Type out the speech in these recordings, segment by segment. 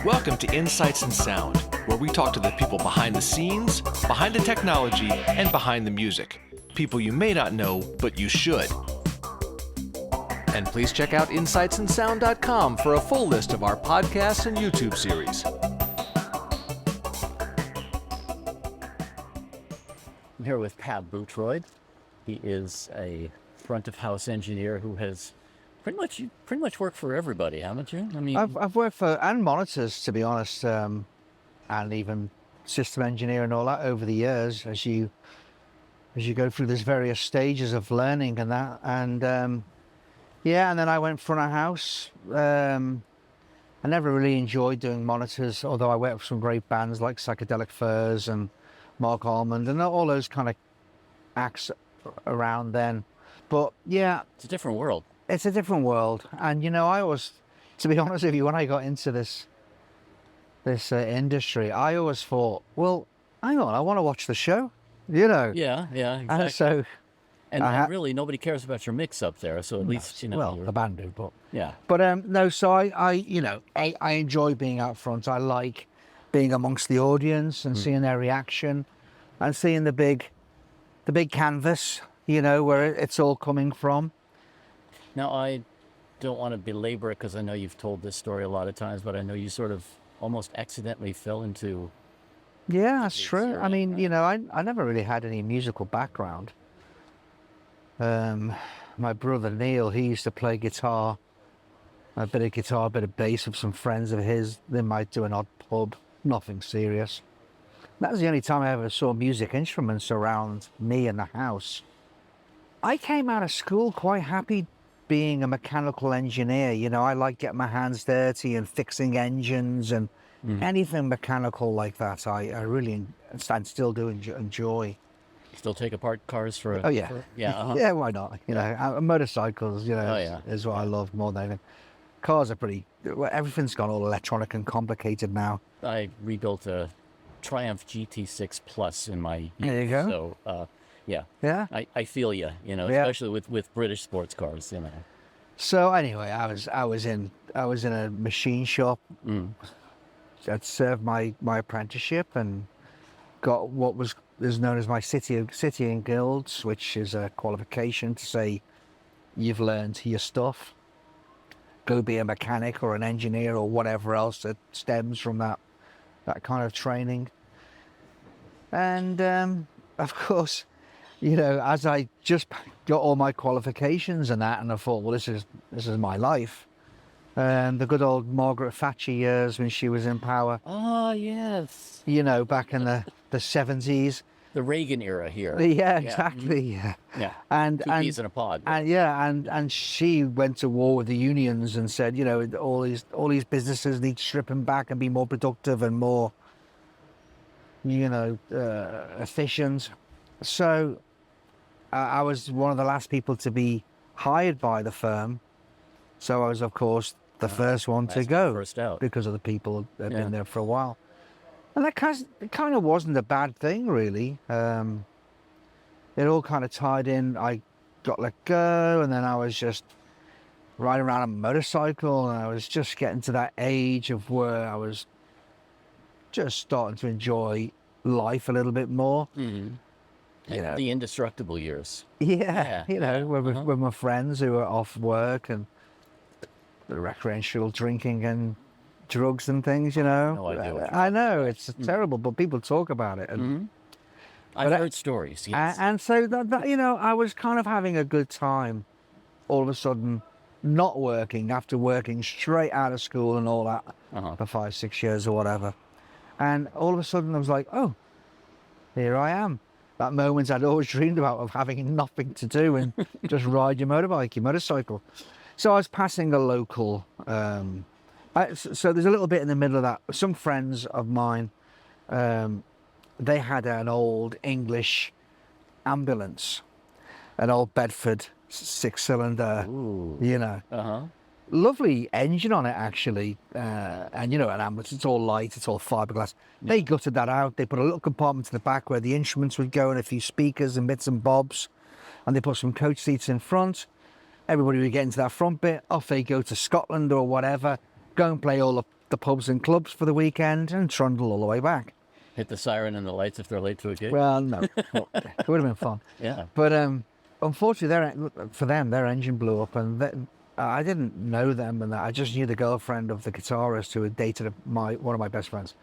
Welcome to Insights in Sound, where we talk to the people behind the scenes, behind the technology, and behind the music. People you may not know, but you should. And please check out insightsinsound.com for a full list of our podcasts and YouTube series. I'm here with Pab Boothroyd. He is a front of house engineer who has pretty much worked for everybody, haven't you? I mean, I've worked for and monitors, to be honest, and even system engineer and all that over the years as you go through these various stages of learning and that. And and then I went front of house. I never really enjoyed doing monitors, although I worked for some great bands like Psychedelic Furs and Mark Almond and all those kind of acts around then. But yeah, it's a different world. It's a different world. And I always, to be honest with you, when I got into this industry, I always thought, well, hang on, I want to watch the show, Yeah, exactly. And so, and really nobody cares about your mix up there, so at least well, the band do, but yeah. But no, so I enjoy being out front. I like being amongst the audience and seeing their reaction and seeing the big canvas, where it's all coming from. Now, I don't want to belabor it because I know you've told this story a lot of times, but I know you sort of almost accidentally fell into... Yeah, that's true. I mean, I never really had any musical background. My brother Neil, he used to play guitar, a bit of bass with some friends of his. They might do an odd pub, nothing serious. That was the only time I ever saw music instruments around me in the house. I came out of school quite happy being a mechanical engineer. I like getting my hands dirty and fixing engines and anything mechanical like that. I really, and still do enjoy. Still take apart cars for Oh yeah. Yeah, why not? Motorcycles, is what I love more than anything. Cars are everything's gone all electronic and complicated now. I rebuilt a Triumph GT6 Plus in my youth. There you go. So, yeah. I feel you, especially with British sports cars, So anyway, I was in a machine shop. I'd served my apprenticeship and got what is known as my City and Guilds, which is a qualification to say you've learned your stuff. Go be a mechanic or an engineer or whatever else that stems from that kind of training. And of course, as I just got all my qualifications and that, and I thought, well, this is my life. The good old Margaret Thatcher years when she was in power. Oh, yes. Back in the 70s. The Reagan era here. Yeah, exactly. Yeah. And two peas in a pod. And she went to war with the unions and said, all these businesses need stripping back and be more productive and more, efficient. So I was one of the last people to be hired by the firm. So I was, of course, the first one to go, first out, because of the people that had been there for a while. And that kind of wasn't a bad thing, really. It all kind of tied in. I got let go, and then I was just riding around a motorcycle, and I was just getting to that age of where I was just starting to enjoy life a little bit more. The indestructible years. Yeah. With my friends who were off work and the recreational drinking and drugs and things, No idea. I know, it's terrible, but people talk about it. And, I've heard stories, yes. And so, that, I was kind of having a good time all of a sudden, not working after working straight out of school and all that for 5-6 years or whatever. And all of a sudden I was like, oh, here I am. That moment I'd always dreamed about, of having nothing to do and just ride your motorcycle. So I was passing a local, so there's a little bit in the middle of that. Some friends of mine, they had an old English ambulance, an old Bedford 6-cylinder, lovely engine on it actually, and an ambulance, it's all light, it's all fiberglass. They gutted that out. They put a little compartment in the back where the instruments would go and a few speakers and bits and bobs, and they put some coach seats in front. Everybody would get into that front bit, off they go to Scotland or whatever, go and play all the the pubs and clubs for the weekend and trundle all the way back. Hit the siren and the lights if they're late to a gig. Well, no, well, it would have been fun. Yeah. But unfortunately, for them, their engine blew up, and I didn't know them, and I just knew the girlfriend of the guitarist who had dated one of my best friends,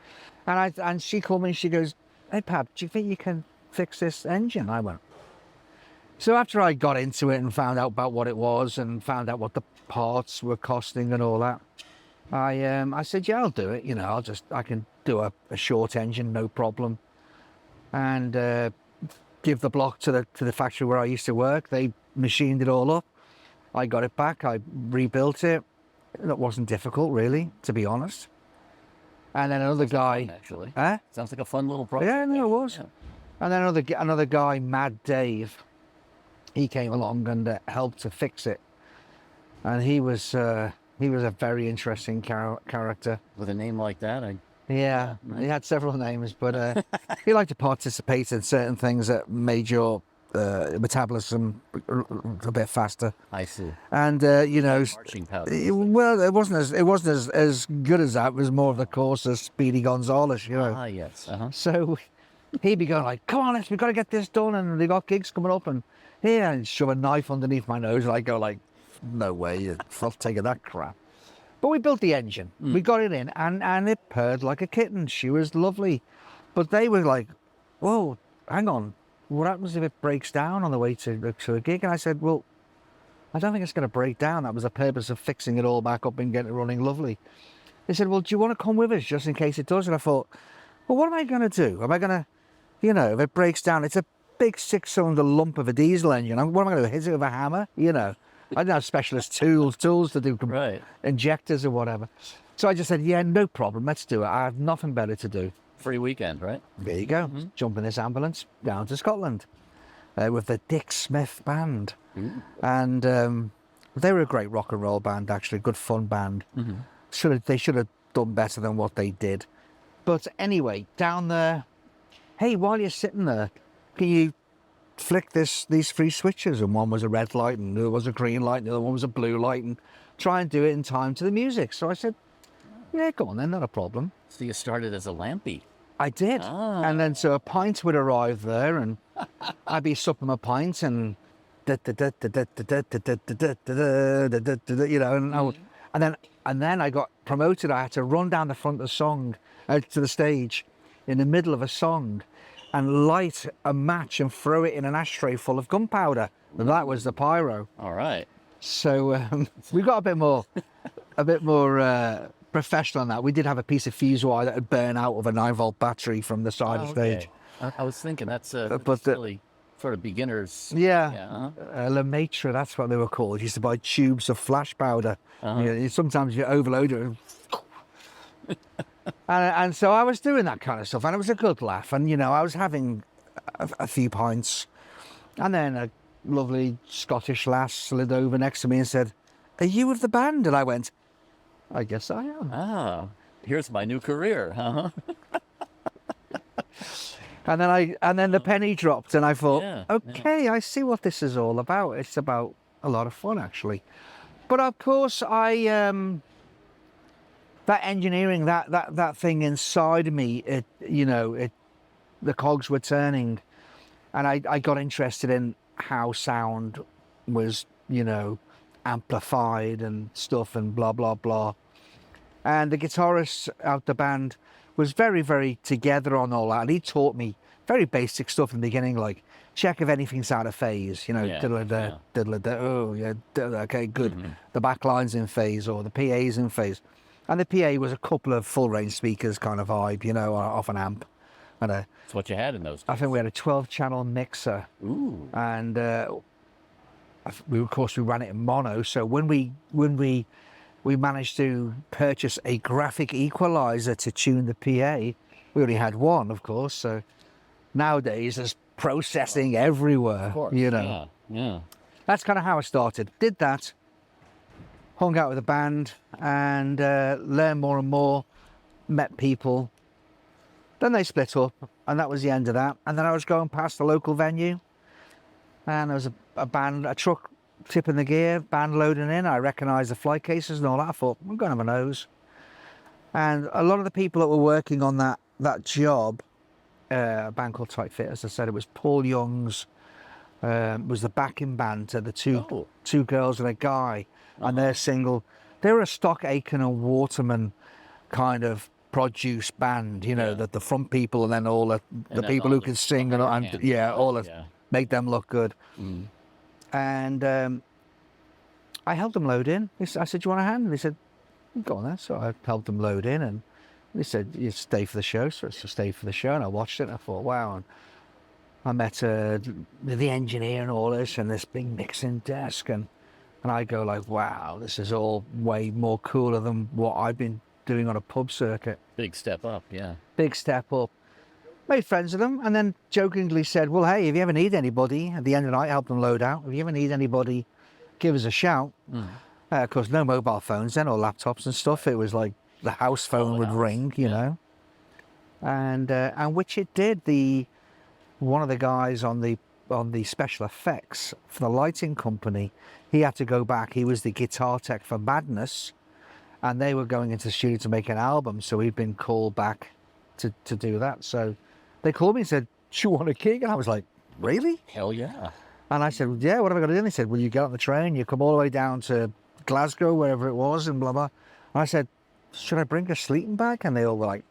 and she called me and she goes, "Hey, Pab, do you think you can fix this engine?" I went. So after I got into it and found out about what it was and found out what the parts were costing and all that, I said, "Yeah, I'll do it. You know, I can do a short engine, no problem." And give the block to the factory where I used to work. They machined it all up. I got it back. I rebuilt it. It wasn't difficult, really, to be honest. And then another guy, Actually, huh? sounds like a fun little project. Yeah, no, it was. Yeah. And then another guy, Mad Dave, he came along and helped to fix it. And he was a very interesting character. With a name like that, Yeah, he had several names, but he liked to participate in certain things that made your metabolism a bit faster. I see. And you know, Marching powder. well, it wasn't as good as that. It was more of the course of Speedy Gonzales, you know. Ah, yes. So he'd be going like, "Come on, we've got to get this done," and they got gigs coming up, and here, and shove a knife underneath my nose, and I go like, "No way, I'll take that crap." But we built the engine. We got it in, and it purred like a kitten. She was lovely. But they were like, "Whoa, hang on. What happens if it breaks down on the way to a gig?" And I said, "Well, I don't think it's going to break down. That was the purpose of fixing it all back up and getting it running lovely." They said, "Well, do you want to come with us just in case it does?" And I thought, well, what am I going to do? Am I going to, you know, if it breaks down, it's a big 6-cylinder lump of a diesel engine. What am I going to do? Hit it with a hammer? You know, I didn't have specialist tools to do Right. injectors or whatever. So I just said, "Yeah, no problem. Let's do it. I have nothing better to do." Free weekend, right? There you go. Jump in this ambulance down to Scotland with the Dick Smith band. And they were a great rock and roll band, actually, good fun band. They should have done better than what they did. But anyway, down there, "Hey, while you're sitting there, can you flick these 3 switches?" And one was a red light, and the other was a green light, and the other one was a blue light, and try and do it in time to the music. So I said, "Yeah, go on then, not a problem." So you started as a lampy. I did. Ah. And then so a pint would arrive there, and I'd be supping my pint, and you know, and then I got promoted. I had to run down the front of the song out to the stage in the middle of a song and light a match and throw it in an ashtray full of gunpowder. And that was the pyro. All right. So we got a bit more professional on that. We did have a piece of fuse wire that had burned out of a 9-volt battery from the side of stage. I was thinking that's but really sort of beginners. Yeah, La Maitre, that's what they were called. Used to buy tubes of flash powder. You know, sometimes you overload it. And so I was doing that kind of stuff, and it was a good laugh. And, you know, I was having a few pints, and then a lovely Scottish lass slid over next to me and said, "Are you with the band?" And I went, "I guess I am." Ah, here's my new career. And then the penny dropped, and I thought, Yeah, okay, I see what this is all about. It's about a lot of fun, actually. But of course, that engineering, that thing inside me, the cogs were turning, and I got interested in how sound was, you know, amplified and stuff and blah, blah, blah. And the guitarist out the band was very, very together on all that. And he taught me very basic stuff in the beginning, like check if anything's out of phase, you know, diddle-a-da, diddle-a-da, oh, yeah, okay, good. The back line's in phase or the PA's in phase. And the PA was a couple of full-range speakers kind of vibe, you know, off an amp. And That's what you had in those days. I think we had a 12-channel mixer. Ooh. And of course, we ran it in mono. So when we managed to purchase a graphic equalizer to tune the PA, we only had one, of course. So nowadays there's processing everywhere, Of course. you know. Yeah. That's kind of how I started. Did that, hung out with the band, and learned more and more, met people. Then they split up, and that was the end of that. And then I was going past the local venue, and there was a truck tipping the gear, band loading in. I recognised the flight cases and all that. I thought, I'm going to have a nose. And a lot of the people that were working on that job, a band called Tight Fit, as I said, it was Paul Young's, was the backing band to the two girls and a guy, and their single. They were a Stock Aitken and Waterman kind of produce band, you know, that the front people and then all the people who can sing and all that make them look good. And I helped them load in. I said, "Do you want a hand?" And they said, "Go on then." So I helped them load in, and they said, "You stay for the show." So I stayed for the show, and I watched it, and I thought, wow. And I met the engineer and all this, and this big mixing desk, and I go like, wow, this is all way more cooler than what I've been doing on a pub circuit. Big step up, yeah. Big step up. Made friends with them, and then jokingly said, "Well, hey, if you ever need anybody," at the end of the night, help them load out. "If you ever need anybody, give us a shout." Of course, no mobile phones then, or laptops and stuff. It was like the house phone would ring, you know. And which it did. One of the guys on the special effects for the lighting company, he had to go back. He was the guitar tech for Madness, and they were going into the studio to make an album, so he'd been called back to do that. So they called me and said, "Do you want a gig?" And I was like, "Really?" Hell yeah. And I said, "Well, yeah, what have I got to do?" And they said, "Well, you get on the train, you come all the way down to Glasgow, wherever it was, and blah, blah." And I said, "Should I bring a sleeping bag?" And they all were like,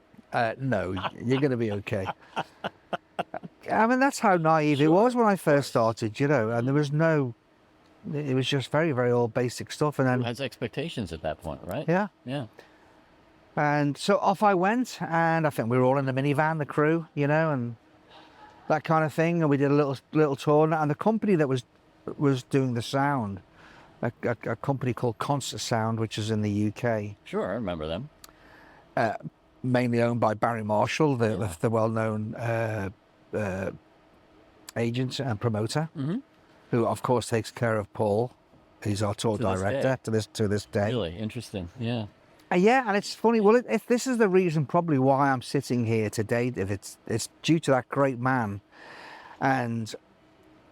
"No, you're going to be okay." I mean, that's how naive it was when I first started, you know, and there was it was just very, very old basic stuff. And then Who has expectations at that point, right? Yeah. And so off I went, and I think we were all in the minivan, the crew, you know, and that kind of thing. And we did a little tour, and the company that was doing the sound, a company called Concert Sound, which is in the UK. Sure, I remember them. Mainly owned by Barry Marshall, the well-known agent and promoter, who of course takes care of Paul. He's our tour director to this day. Really interesting, yeah. Yeah, and it's funny. Well, if this is the reason probably why I'm sitting here today, if it's due to that great man, and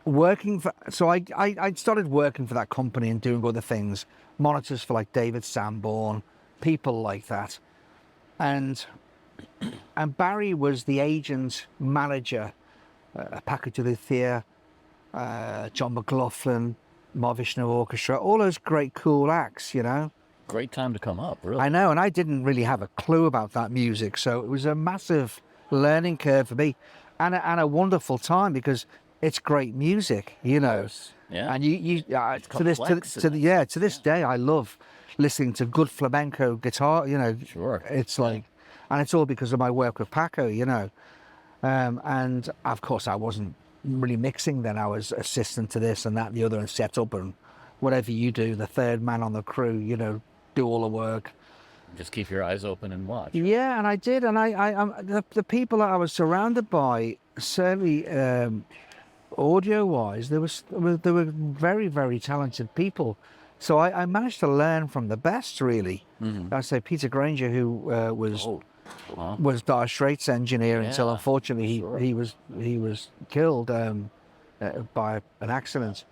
working for. So I started working for that company and doing other things, monitors for like David Sanborn, people like that, and Barry was the agent manager, Paco de Lucia, John McLaughlin, Mahavishnu Orchestra, all those great cool acts, you know. Great time to come up, really. I know, and I didn't really have a clue about that music, so it was a massive learning curve for me, and a wonderful time because it's great music, you know. Yeah. And to this day, I love listening to good flamenco guitar. You know, Sure. It's like, and it's all because of my work with Paco, you know. And of course, I wasn't really mixing then. I was assistant to this and that, and the other, and set up and whatever you do, the third man on the crew, you know, do all the work. Just keep your eyes open and watch. Yeah, and I did, and the people that I was surrounded by, certainly audio-wise, there were very, very talented people. So I managed to learn from the best, really. I say Peter Granger, who was Dire Straits engineer until unfortunately he was killed by an accident.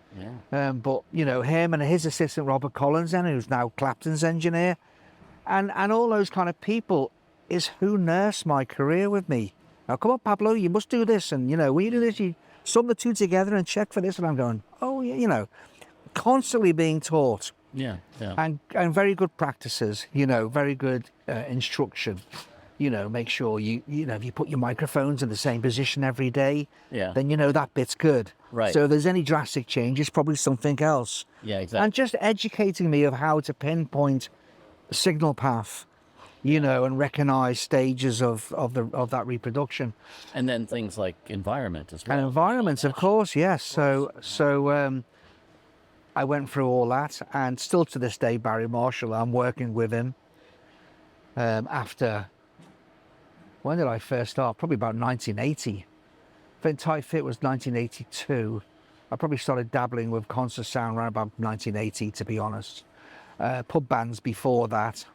But you know, him and his assistant Robert Collins, then, who's now Clapton's engineer, and all those kind of people is who nursed my career with me. Now, come on, Pablo, you must do this, and you know, when you do this, you sum the two together and check for this. And I'm going, oh yeah, you know, constantly being taught. And very good practices, you know, very good instruction. You know, make sure you know, if you put your microphones in the same position every day, then you know that bit's good. Right. So if there's any drastic change, it's probably something else. Yeah, exactly. And just educating me of how to pinpoint signal path, you know, and recognize stages of that reproduction. And then things like environment as well. And environments, of course, yes. So I went through all that, and still to this day, Barry Marshall, I'm working with him after. When did I first start? Probably about 1980. I think Tight Fit was 1982. I probably started dabbling with concert sound around about 1980, to be honest. Pub bands before that.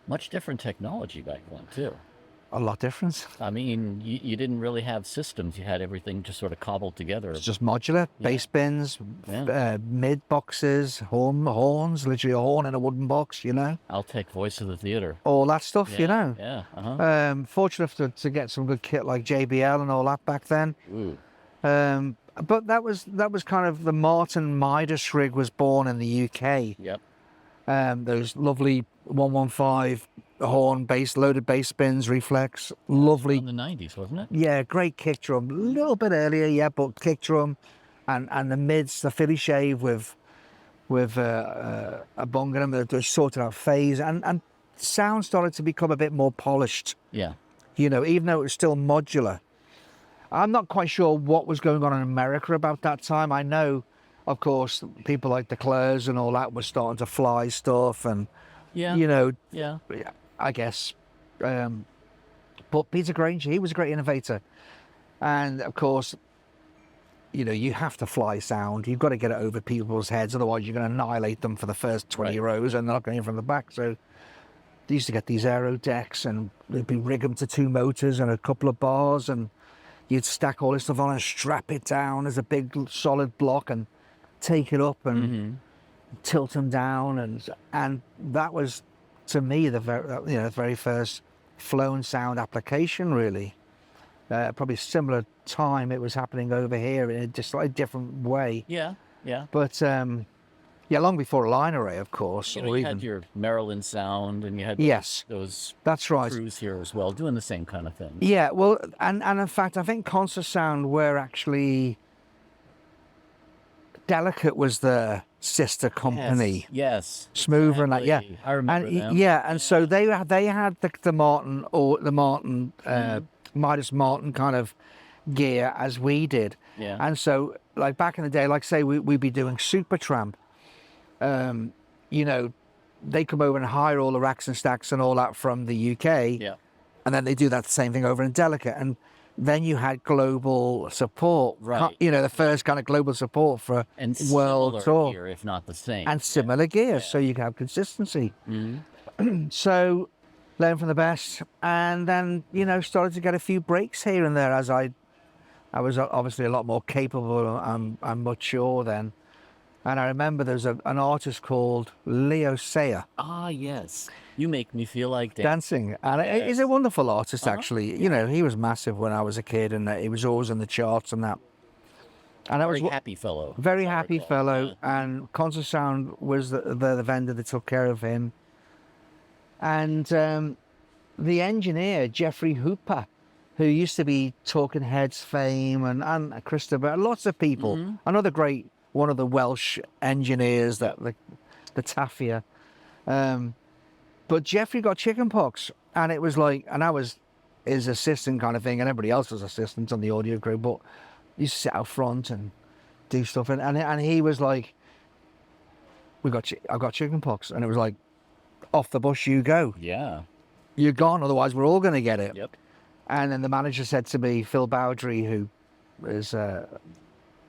Much different technology back then, too. a lot different. I mean, you didn't really have systems. You had everything just sort of cobbled together. It's just modular, bass bins, mid boxes, horns, literally a horn in a wooden box, you know. I'll take voice of the theater. All that stuff, you know. Yeah. Fortunate to get some good kit like JBL and all that back then. Ooh. But that was kind of the Martin Midas rig was born in the UK. Yep. Those lovely 115 horn bass, loaded bass spins, reflex, lovely. In the 90s, wasn't it? Yeah, great kick drum. A little bit earlier, yeah, but kick drum, and the mids, the Philly shave with a bung in them that was sorted out phase, and sound started to become a bit more polished. Yeah. You know, even though it was still modular. I'm not quite sure what was going on in America about that time. I know, of course, people like the Clares and all that were starting to fly stuff, and you know, I guess. But Peter Granger, he was a great innovator, and of course, you know, you have to fly sound. You've got to get it over people's heads, otherwise you're going to annihilate them for the first 20 rows, and they're not going in from the back. So they used to get these aero decks, and they'd be rig them to 2 motors and a couple of bars, and you'd stack all this stuff on and strap it down as a big solid block and take it up and tilt them down, and that was, to me, the very first flown sound application, really. Probably similar time it was happening over here in a just slightly different way. Yeah. But long before a line array, of course. You know, you had your Maryland sound, and you had those that's right. crews here as well, doing the same kind of thing. Yeah, well, and in fact, I think Concert Sound were actually... Delicate was the sister company. Yes. Smoother exactly. and that, I remember them. Yeah, and so they had the Martin Midas Martin kind of gear as we did. Yeah. And so, like back in the day, like say we'd be doing Supertramp, you know, they come over and hire all the racks and stacks and all that from the UK. Yeah. And then they do that same thing over in Delicate. And then you had global support, right? You know, the first kind of global support for and world tour, gear, if not the same, and similar gear, so you can have consistency. So, learn from the best, and then started to get a few breaks here and there as I was obviously a lot more capable and mature then. And I remember there's an artist called Leo Sayer. Ah, yes. You make me feel like dancing. And he's a wonderful artist, actually. You know, he was massive when I was a kid, and he was always in the charts and that. And very happy fellow. Very happy fellow. And Concert Sound was the vendor that took care of him. And the engineer, Jeffrey Hooper, who used to be Talking Heads fame, and Christopher, lots of people. Another great... one of the Welsh engineers, that the Tafia. But Jeffrey got chickenpox, and it was like, and I was his assistant kind of thing, and everybody else was assistant on the audio crew, but he used to sit out front and do stuff, and he was like, I got chickenpox, and it was like, off the bus you go. Yeah. You're gone, otherwise we're all going to get it. Yep. And then the manager said to me, Phil Bowdry, who is...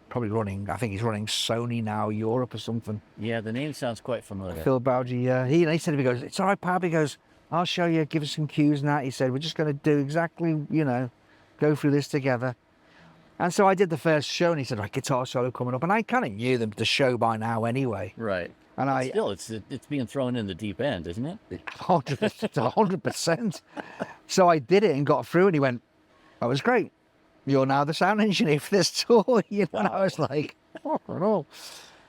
probably running, I think he's running Sony now, Europe or something. Yeah, the name sounds quite familiar. Phil Bowdry, he said to me, he goes, it's all right, Pab. He goes, I'll show you, give us some cues and that. He said, we're just going to do exactly, go through this together. And so I did the first show, and he said, right, guitar solo coming up. And I kind of knew the show by now anyway. Right. And still, it's being thrown in the deep end, isn't it? 100%. So I did it and got through, and he went, that was great. You're now the sound engineer for this tour, Wow. And I was like, oh.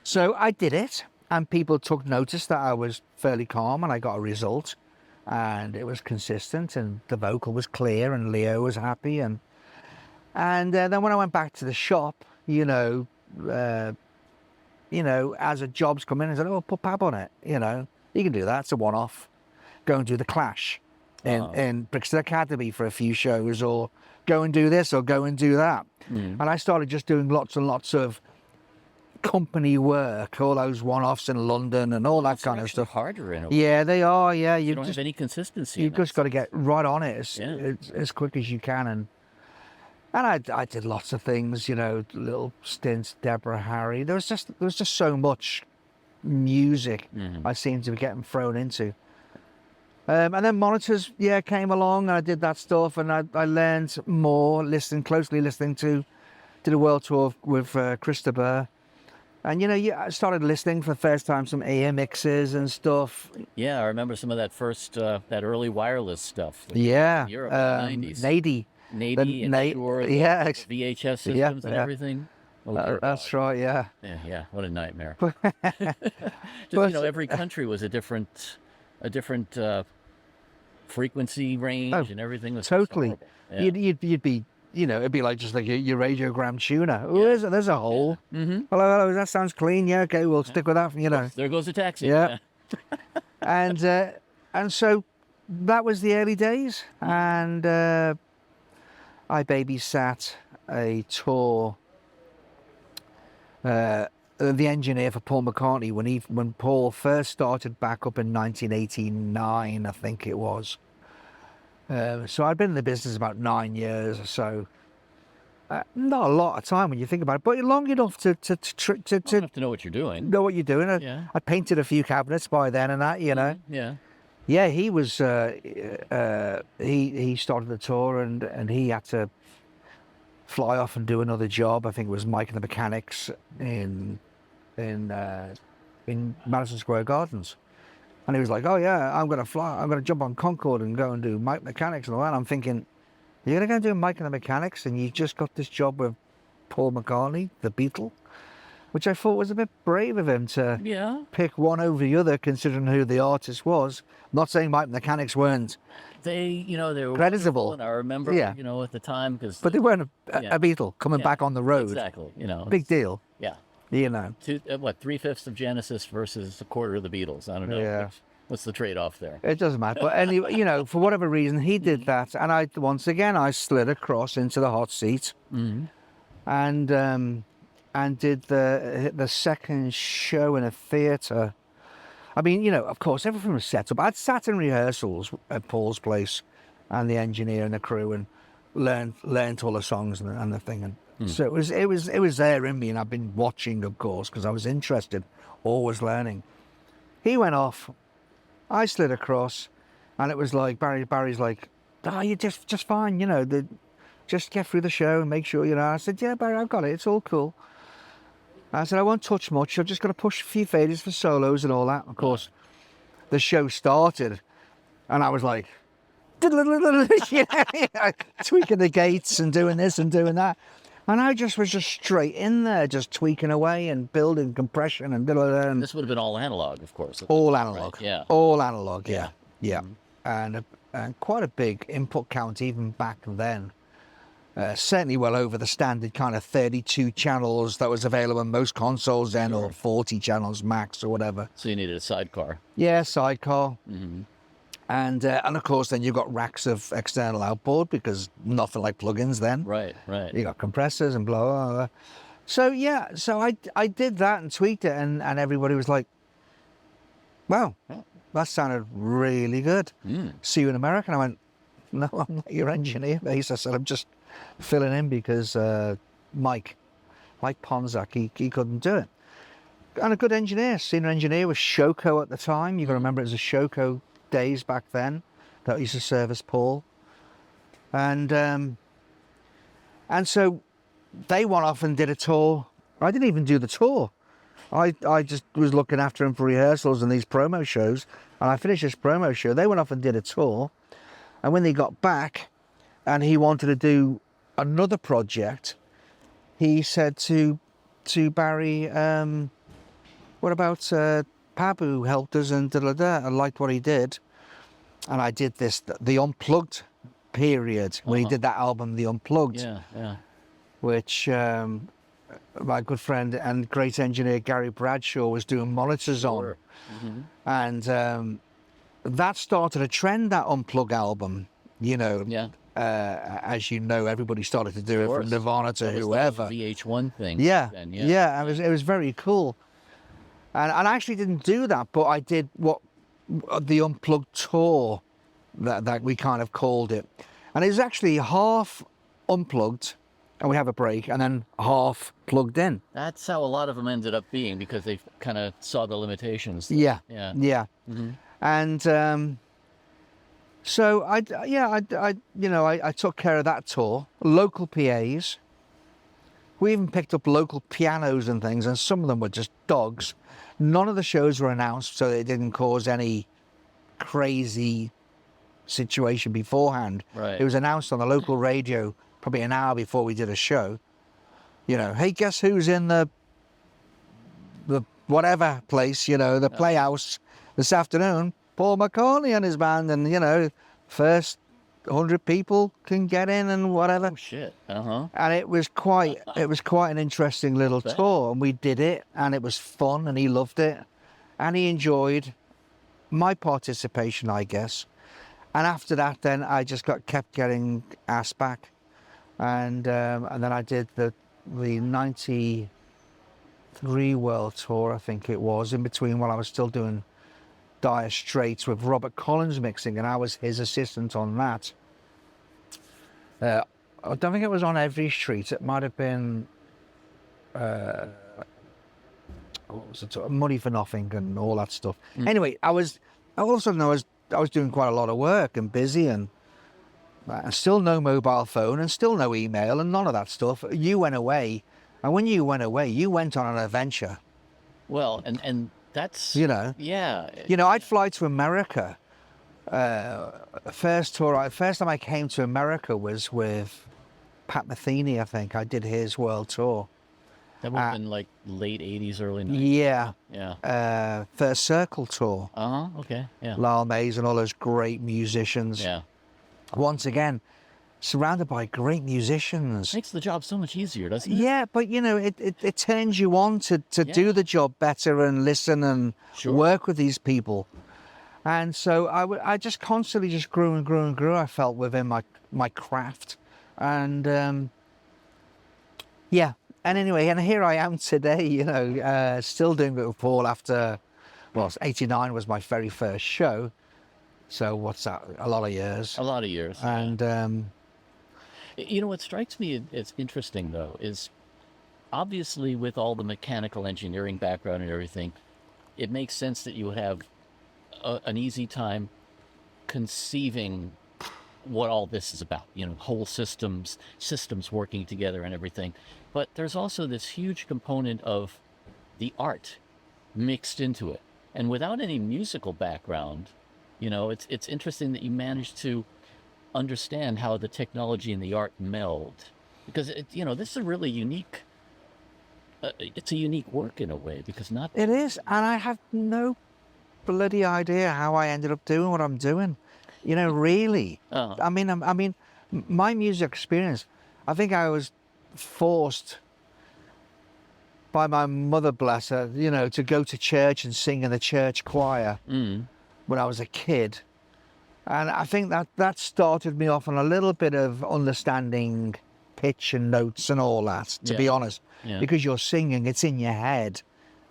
So I did it, and people took notice that I was fairly calm, and I got a result, and it was consistent, and the vocal was clear, and Leo was happy, and then when I went back to the shop, as a job's come in, I said, oh, put Pab on it, you can do that. It's a one-off. Go and do the Clash in Brixton Academy for a few shows, or go and do this or go and do that. And I started just doing lots and lots of company work, all those one-offs in London and all that kind of stuff. Harder in a way. Yeah, they are. Yeah, you don't have any consistency. You've just got to get right on it as quick as you can. And I did lots of things, little stints, Deborah Harry. There was just so much music I seemed to be getting thrown into. And then monitors, yeah, came along, and I did that stuff, and I learned more, closely listening to, did a world tour with Christopher. And, you know, yeah, I started listening for the first time, some ear mixes and stuff. Yeah, I remember some of that first, that early wireless stuff. Yeah. Europe in the 90s. Nady. Nady and Shure, yeah, VHS systems and everything. Oh, dear that's God. right, yeah. Yeah, what a nightmare. But, Just, you know, every country was a different frequency range, and everything was totally. horrible. Yeah. You'd be, you know, it'd be like just like your radiogram tuner. Oh, there's a hole. Mm-hmm. Hello, that sounds clean. Yeah, okay, we'll stick with that. You know. There goes a taxi. Yeah. and so that was the early days, and I babysat a tour. The engineer for Paul McCartney when Paul first started back up in 1989, I think it was. So I'd been in the business about 9 years or so. Not a lot of time when you think about it, but long enough to have to know what you're doing. Know what you're doing. Yeah. I painted a few cabinets by then and that, you know. Yeah. Yeah, he was. He started the tour and he had to fly off and do another job. I think it was Mike and the Mechanics in Madison Square Gardens. And he was like, "Oh yeah, I'm gonna jump on Concorde and go and do Mike Mechanics and all that." And I'm thinking, "You're gonna go and do Mike and the Mechanics, and you just got this job with Paul McCartney, the Beatle," which I thought was a bit brave of him to pick one over the other, considering who the artist was. I'm not saying Mike and the Mechanics weren't. They were creditable. And I remember, you know, at the time, but they weren't a Beatle coming back on the road. Exactly. You know, big deal. Yeah. You know, 3/5 of Genesis versus a quarter of the Beatles. I don't know. Yeah. What's the trade-off there? It doesn't matter. But anyway, you know, for whatever reason, he did that, and I slid across into the hot seat, and did the second show in a theatre. I mean, you know, of course, everything was set up. I'd sat in rehearsals at Paul's place, and the engineer and the crew, and learned all the songs and the thing, and so it was there in me, and I've been watching, of course, because I was interested, always learning. He went off. I slid across, and it was like Barry's like, "Oh, you're just fine, you know. Just get through the show and make sure, you know." I said, "Yeah, Barry, I've got it. It's all cool." I said, "I won't touch much. I've just got to push a few faders for solos and all that." Of course, the show started, and I was like, you know, tweaking the gates and doing this and doing that. And I was just straight in there, just tweaking away and building compression and and this would have been all analog, of course. All analog. Right? Yeah. All analog. Yeah. And quite a big input count even back then. Certainly well over the standard kind of 32 channels that was available in most consoles then, or 40 channels max or whatever. So you needed a sidecar. Yeah, sidecar. And of course, then you've got racks of external outboard, because nothing like plugins then. Right. You got compressors and blah, blah, blah. So yeah, so I did that and tweaked it, and everybody was like, "Wow, that sounded really good. See you in America." And I went, "No, I'm not your engineer, Ace." I said, "I'm just filling in because Mike Ponzak, he couldn't do it." And a good engineer, senior engineer, was Shoko at the time. You got to remember it was a Shoko days back then that used to service Paul, and so they went off and did a tour. I didn't even do the tour. I just was looking after him for rehearsals and these promo shows, and I finished this promo show. They went off and did a tour, and when they got back and he wanted to do another project, he said to Barry, "What about Pab, who helped us and I liked what he did." And I did the Unplugged period, when he did that album, The Unplugged. Yeah. Which my good friend and great engineer Gary Bradshaw was doing monitors on. And that started a trend, that Unplugged album, you know. Yeah. As you know, everybody started to do it, from Nirvana to whoever. The VH1 thing. Yeah. Then, Yeah, it was very cool. And I actually didn't do that, but I did the Unplugged tour that we kind of called it. And it was actually half unplugged, and we have a break, and then half plugged in. That's how a lot of them ended up being, because they kind of saw the limitations. Yeah. And So I took care of that tour. Local PAs. We even picked up local pianos and things, and some of them were just dogs. None of the shows were announced, so it didn't cause any crazy situation beforehand. Right. It was announced on the local radio probably an hour before we did a show. You know, hey, guess who's in the whatever place, you know, the Playhouse this afternoon? Paul McCartney and his band, and you know, first 100 people can get in and whatever. Oh shit. Uh-huh. And it was quite an interesting little tour, and we did it, and it was fun, and he loved it, and he enjoyed my participation, I guess. And after that, then I just kept getting asked back, and then I did the '93 World Tour, I think it was, in between while I was still doing Dire Straits with Robert Collins mixing, and I was his assistant on that. I don't think it was on every street. It might have been what was it? Money for Nothing and all that stuff. Anyway, I was doing quite a lot of work and busy, and still no mobile phone and still no email and none of that stuff. You went away, and when you went away, you went on an adventure. Well, and that's, You know. yeah. You know, I'd fly to America. First time I came to America was with Pat Metheny, I think. I did his world tour. That would have been like late 80s, early 90s. Yeah. First Circle tour. Uh-huh. Okay. Yeah. Lyle Mays and all those great musicians. Yeah. Once again, surrounded by great musicians. Makes the job so much easier, doesn't it? Yeah, but you know, it turns you on to do the job better and listen and work with these people. And so I just constantly just grew and grew and grew, I felt, within my craft. And yeah. And anyway, and here I am today, you know, still doing it with Paul after, well, '89 was my very first show. So what's that? A lot of years. A lot of years. And you know, what strikes me as interesting, though, is obviously with all the mechanical engineering background and everything, it makes sense that you would have an easy time conceiving what all this is about, you know, whole systems working together and everything. But there's also this huge component of the art mixed into it. And without any musical background, you know, it's interesting that you managed to understand how the technology and the art meld. Because, you know, this is a really unique, it's a unique work in a way, because not... It is, and I have no bloody idea how I ended up doing what I'm doing. You know, really. I mean, my music experience, I think I was forced by my mother, bless her, you know, to go to church and sing in the church choir when I was a kid. And I think that started me off on a little bit of understanding pitch and notes and all that, to be honest. Yeah. Because you're singing, it's in your head.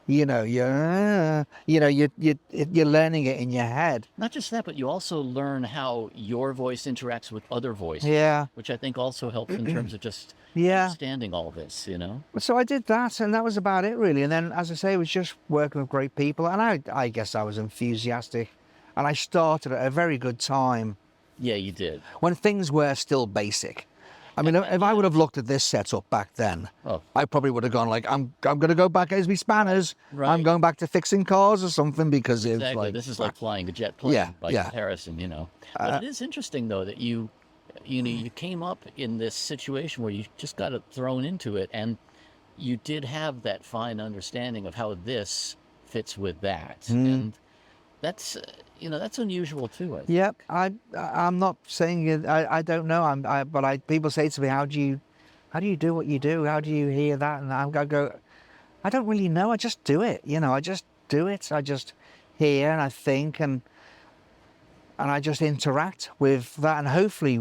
You know, you're learning it in your head. Not just that, but you also learn how your voice interacts with other voices. Yeah. Which I think also helps in terms of just understanding all this, you know? So I did that, and that was about it, really. And then, as I say, it was just working with great people. And I guess I was enthusiastic. And I started at a very good time. Yeah, you did. When things were still basic. I mean, if I would have looked at this setup back then, I probably would have gone like, I'm going to go back as me spanners. Right. I'm going back to fixing cars or something, because it's like... This is like flying a jet plane by comparison, you know. But it is interesting, though, that you came up in this situation where you just got thrown into it, and you did have that fine understanding of how this fits with that. And that's... you know, that's unusual too. Yep, I'm not saying it. I don't know. But people say to me, how do you do what you do? How do you hear that? And I go, I don't really know. I just do it. You know, I just do it. I just hear and I think and I just interact with that, and hopefully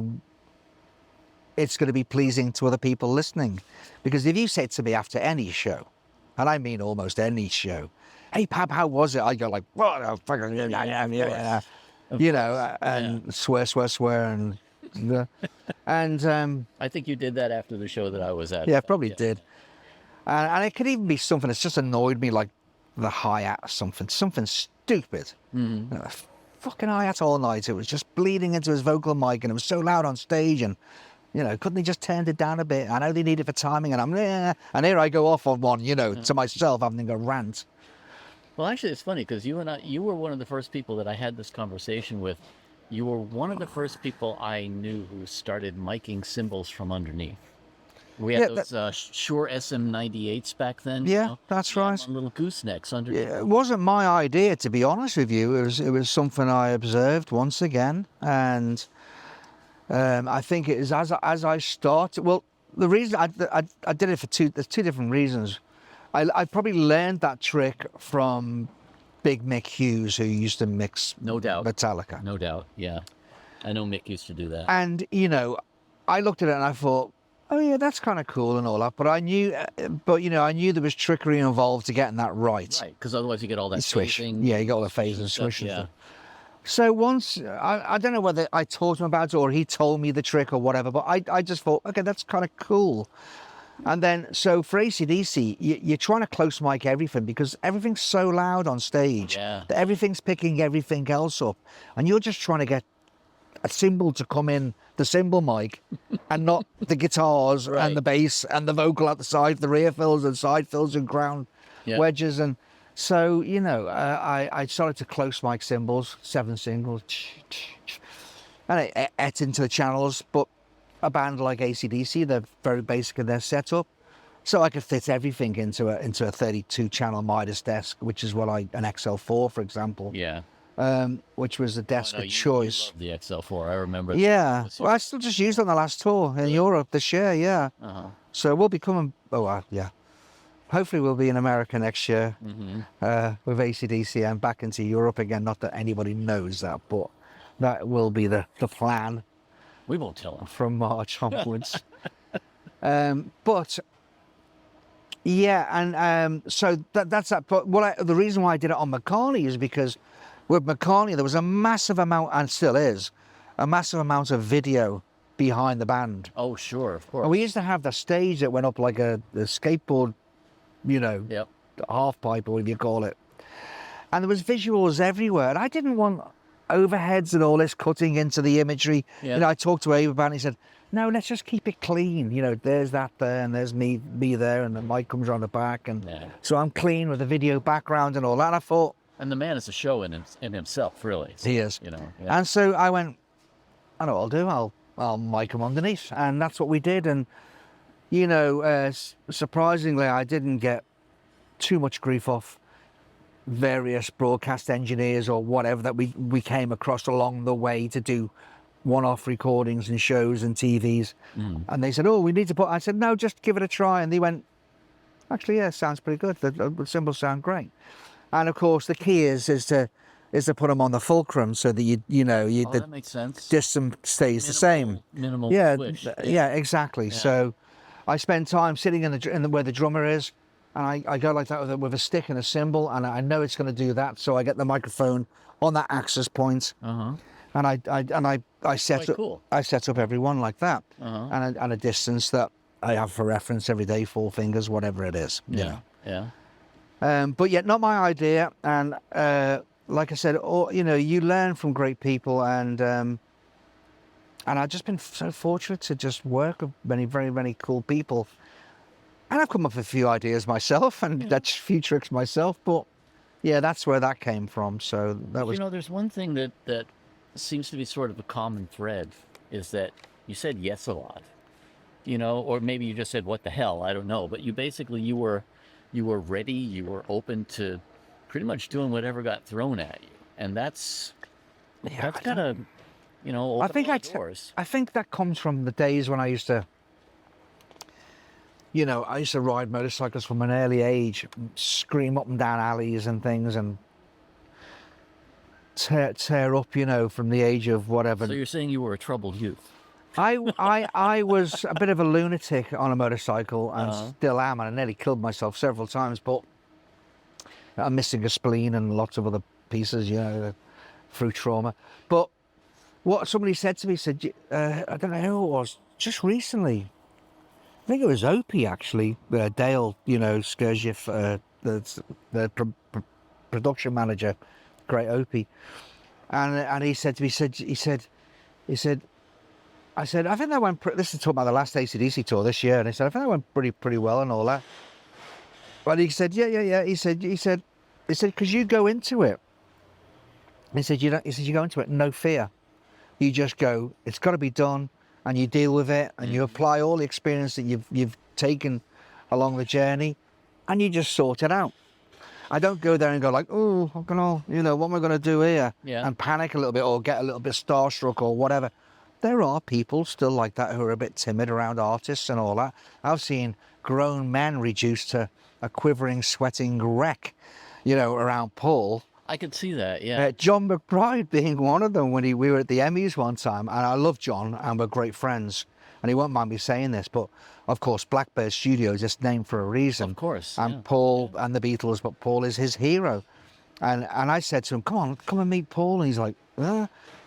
it's going to be pleasing to other people listening. Because if you said to me after any show, and I mean almost any show, hey, Pab, how was it? I go like, what? You know, and swear, and I think you did that after the show that I was at. Yeah, probably did. And it could even be something that's just annoyed me, like the hi-hat or something stupid. fucking hi-hat all night. It was just bleeding into his vocal mic, and it was so loud on stage, and couldn't they just turn it down a bit? I know they need it for timing, and and here I go off on one, to myself, having a rant. Well, actually, it's funny because you were one of the first people that I had this conversation with. You were one of the first people I knew who started miking cymbals from underneath. We had those Shure SM98s back then. Yeah, that's right. Little goosenecks underneath. Yeah, it wasn't my idea, to be honest with you. It was something I observed once again, and I think it is as I started. Well, the reason I did it for there's two different reasons. I probably learned that trick from Big Mick Hughes, who used to mix No doubt. Metallica. No doubt, yeah. I know Mick used to do that. And I looked at it and I thought, oh yeah, that's kind of cool and all that. But I knew, I knew there was trickery involved to getting that right. Right, because otherwise you get all that swish. phasing. Yeah, you got all the phase and swish and yeah. stuff. So once, I don't know whether I taught him about it or he told me the trick or whatever, but I just thought, okay, that's kind of cool. And then, so for AC/DC, you're trying to close mic everything because everything's so loud on stage that everything's picking everything else up. And you're just trying to get a cymbal to come in the cymbal mic and not the guitars and the bass and the vocal at the side, the rear fills and side fills and ground wedges. And so, I started to close mic cymbals, 7 singles, and it ate into the channels. But a band like AC/DC, they're very basic in their setup, so I could fit everything into a 32 channel Midas desk, which is what an XL4, for example. Yeah. Which was the desk of choice. You loved the XL4, I remember. Yeah. Well, I still just used it on the last tour in Europe this year. Yeah. So we'll be coming. Yeah. Hopefully we'll be in America next year with AC/DC and back into Europe again. Not that anybody knows that, but that will be the plan. We won't tell them. From March onwards. But yeah, and so that's that. But the reason why I did it on McCartney is because with McCartney there was a massive amount, and still is, a massive amount of video behind the band. Oh, sure, of course. And we used to have the stage that went up like a skateboard, half pipe or whatever you call it. And there was visuals everywhere, and I didn't want overheads and all this cutting into the imagery. I talked to Abe about it, and he said, no, let's just keep it clean. There's that there, and there's me there, and the mic comes around the back, and so I'm clean with the video background and all that. And I thought, and the man is a show in himself, really. He is. And so I went, I know what I'll do. I'll mic him underneath, and that's what we did. And surprisingly, I didn't get too much grief off various broadcast engineers or whatever that we came across along the way to do one-off recordings and shows and TVs. And they said, oh, we need to I said, no, just give it a try. And they went, actually, yeah, sounds pretty good. The cymbals sound great. And of course, the key is to put them on the fulcrum so that that makes sense. Distance stays the same. Minimal switch. Yeah, exactly. Yeah. So I spend time sitting in where the drummer is, and I go like that with a stick and a cymbal, and I know it's going to do that. So I get the microphone on that access point, and I set up. Cool. I set up every one like that, and a distance that I have for reference every day, 4 fingers, whatever it is. Yeah. But yet, not my idea. And like I said, you learn from great people, and I've just been so fortunate to just work with many, very, very cool people. And I've come up with a few ideas myself, and that's a few tricks myself. But yeah, that's where that came from. So that was. There's one thing that seems to be sort of a common thread is that you said yes a lot, or maybe you just said what the hell, I don't know. But you basically you were ready, you were open to pretty much doing whatever got thrown at you, and that's kind of open doors. I think that comes from the days when I used to. I used to ride motorcycles from an early age, scream up and down alleys and things, and tear up, from the age of whatever. So you're saying you were a troubled youth? I was a bit of a lunatic on a motorcycle, and still am, and I nearly killed myself several times, but I'm missing a spleen and lots of other pieces, through trauma. But what somebody said to me, I don't know who it was, just recently, I think it was Opie actually, Dale, Skurgiev, the production manager, great Opie. And he said to me, he said, I said, I think that went. This is talking about the last AC/DC tour this year, and he said, I think that went pretty well and all that. But he said, yeah. He said, because you go into it. He said, you go into it no fear. You just go, it's got to be done, and you deal with it, and you apply all the experience that you've taken along the journey, and you just sort it out. I don't go there and go like, oh, I'm gonna, what am I gonna do here? Yeah. And panic a little bit or get a little bit starstruck or whatever. There are people still like that who are a bit timid around artists and all that. I've seen grown men reduced to a quivering, sweating wreck, around Paul. I could see that, yeah. John McBride being one of them when we were at the Emmys one time. And I love John and we're great friends. And he won't mind me saying this, but of course, Blackbird Studios is named for a reason. Of course. And yeah. Paul and the Beatles, but Paul is his hero. And I said to him, come and meet Paul. And he's like,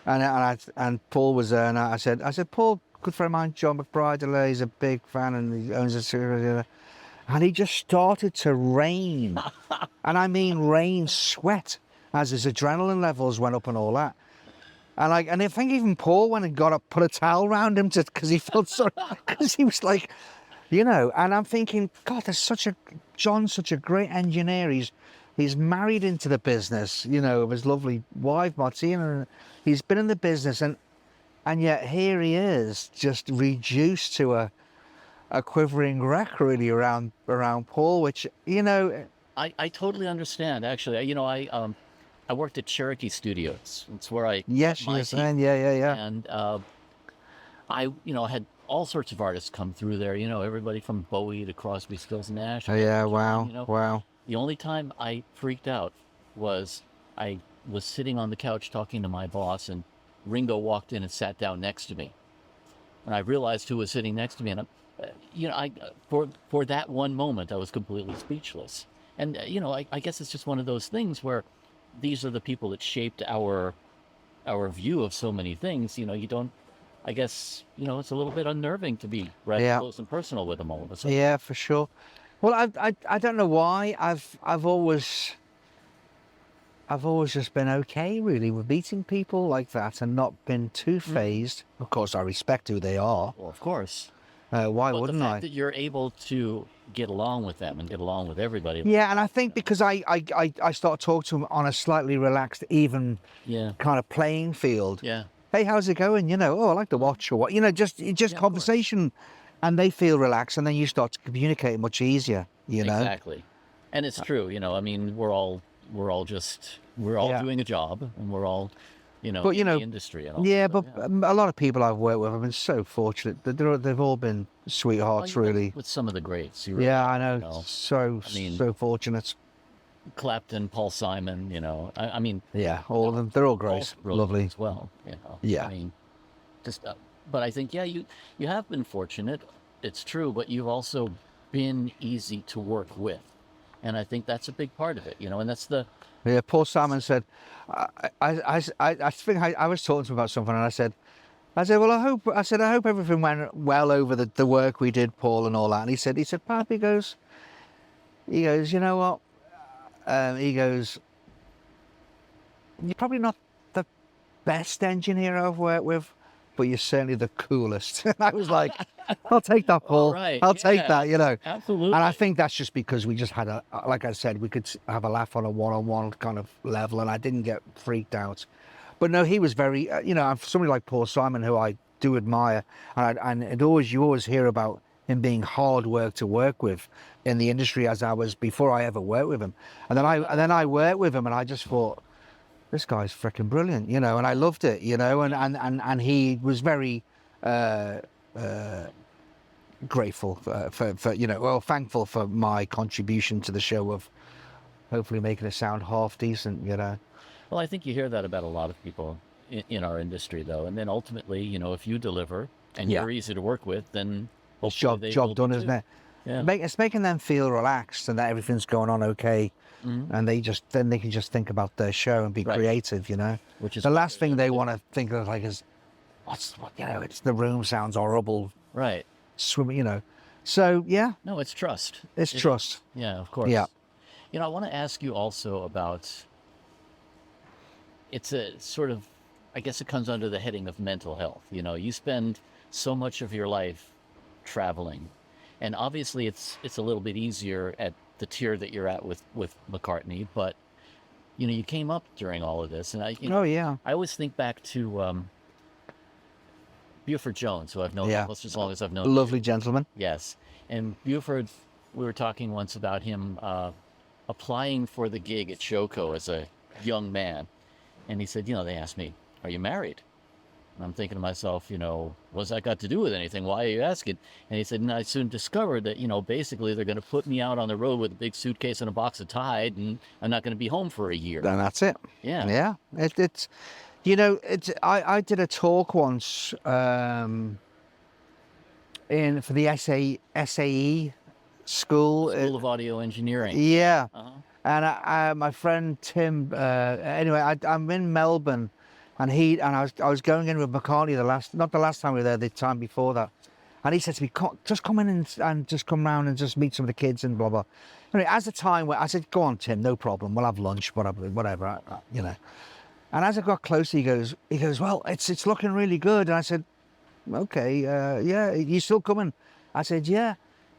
and Paul was there. And I said, Paul, good friend of mine, John McBride, he's a big fan and he owns a... And he just started to rain. And I mean rain sweat as his adrenaline levels went up and all that. And I think even Paul went and got up, put a towel around him because he felt so, because he was like, and I'm thinking, God, John's such a great engineer. He's married into the business, of his lovely wife, Martina, and he's been in the business and yet here he is just reduced to a quivering wreck really around Paul, which, I totally understand, actually. I worked at Cherokee Studios. It's where I yes, cut my teeth. Yeah. And I had all sorts of artists come through there. Everybody from Bowie to Crosby, Stills and Nash. Oh yeah, wow, wow. The only time I freaked out was I was sitting on the couch talking to my boss, and Ringo walked in and sat down next to me. And I realized who was sitting next to me, and for that one moment, I was completely speechless. And I guess it's just one of those things where these are the people that shaped our view of so many things. You don't. I guess it's a little bit unnerving to be right close and personal with them all of a sudden. Yeah, for sure. Well, I don't know why I've always just been okay really with meeting people like that and not been too fazed. Of course, I respect who they are. Well, of course. Why but wouldn't the fact I? that you're able to get along with them and get along with everybody. Yeah, and I think because I start talking to them on a slightly relaxed, even kind of playing field. Yeah. Hey, how's it going? Oh, I like to watch or what? Just conversation, and they feel relaxed, and then you start to communicate much easier. Exactly, and it's true. I mean, we're all doing a job, and we're all, but, in the industry. And all yeah, that, but a lot of people I've worked with have been so fortunate that they've all been sweethearts, really. With some of the greats. You really, Yeah, I know. So fortunate. Clapton, Paul Simon, I mean. Yeah, all of them. They're all great. Lovely. As well, Yeah. I mean, just, but I think, you have been fortunate. It's true, but you've also been easy to work with. And I think that's a big part of it, and that's the... Yeah, Paul Simon said, I think I was talking to him about something, and I said, well, I hope everything went well over the work we did, Paul, and all that. And he said, Pab, he goes, you know what? He goes, you're probably not the best engineer I've worked with, but you're certainly the coolest. And I was like, I'll take that, Paul. Right. I'll take that, Absolutely. And I think that's just because we just had like I said, we could have a laugh on a one-on-one kind of level, and I didn't get freaked out. But no, he was very, somebody like Paul Simon, who I do admire, and you always hear about him being hard work to work with in the industry, as I was before I ever worked with him. And then I worked with him, and I just thought, this guy's freaking brilliant, and I loved it, and he was very grateful for thankful for my contribution to the show of hopefully making it sound half decent, Well, I think you hear that about a lot of people in our industry, though. And then ultimately, if you deliver and you're easy to work with, then job done, isn't it? Yeah. It's making them feel relaxed and that everything's going on okay, and they can just think about their show and be creative, Which is the last thing they want to think of it's the room sounds horrible, right? Swimming, so yeah. No, it's trust. It's trust. Yeah, of course. Yeah. I want to ask you also about it's a sort of, I guess it comes under the heading of mental health. You know, you spend so much of your life traveling, and obviously it's a little bit easier at the tier that you're at with McCartney, but you know, you came up during all of this, and Oh yeah. I always think back to Buford Jones, who I've known Yeah. almost as long as I've known. Lovely gentleman. Yes, and Buford, we were talking once about him applying for the gig at Shoko as a young man, and he said, you know, they asked me, "Are you married?" And I'm thinking to myself, you know, what's that got to do with anything? Why are you asking? And he said, and I soon discovered that, you know, basically they're going to put me out on the road with a big suitcase and a box of Tide, and I'm not going to be home for a year. And that's it. Yeah. Yeah. It's, you know, I did a talk once for the SAE school. School of Audio Engineering. Yeah. Uh-huh. And my friend Tim, anyway, I'm in Melbourne, and I was going in with McCartney not the last time we were there, the time before that, and he said to me, "Just come in and just come round and just meet some of the kids and blah blah." Anyway, as the time went, I said, "Go on, Tim, no problem. We'll have lunch, whatever, you know." And as I got closer, he goes, "Well, it's looking really good." And I said, "Okay, yeah, you still coming?" I said, "Yeah."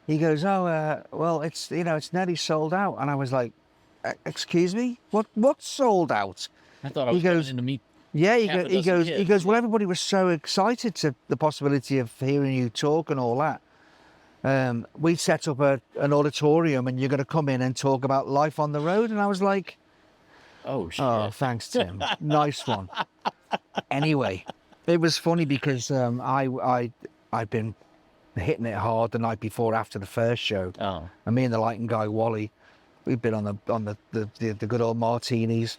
He goes, "Oh, well, it's nearly sold out." And I was like, "Excuse me, what's sold out?" I thought I was going in to meet. Yeah, half a dozen he kids. goes, "Well, everybody was so excited to the possibility of hearing you talk and all that. We set up an auditorium, and you're going to come in and talk about life on the road." And I was like, Oh shit! "Oh, thanks, Tim. Nice one." Anyway, it was funny because I'd been hitting it hard the night before after the first show, Oh, and me and the lighting guy Wally, we'd been on the good old martinis.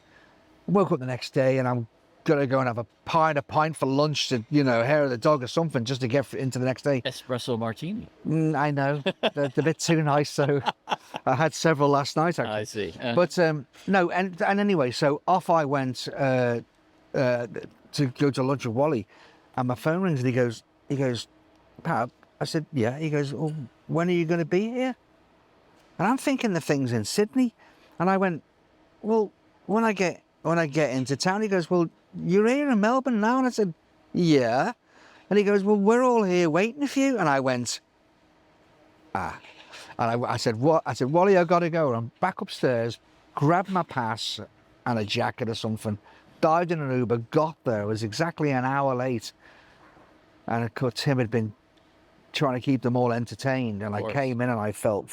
Woke up the next day, and I'm gonna go and have a pint for lunch to, you know, hair of the dog or something, just to get into the next day. espresso martini. I know, they're a bit too nice, so I had several last night actually. I see. But no, and anyway, so off I went to go to lunch with Wally, and my phone rings, and he goes, "Pab." I said, "Yeah." He goes, "Oh, when are you going to be here?" And I'm thinking the thing's in Sydney, and I went, "Well, when I get into town." He goes, "Well, you're here in Melbourne now?" And I said, "Yeah." And he goes, "Well, we're all here waiting for you." And I went, "Ah." And I said, "What?" I said, "Wally, I got to go." And I'm back upstairs, grabbed my pass and a jacket or something, dived in an Uber, got there. It was exactly an hour late. And of course, Tim had been trying to keep them all entertained. And I course. came in and I felt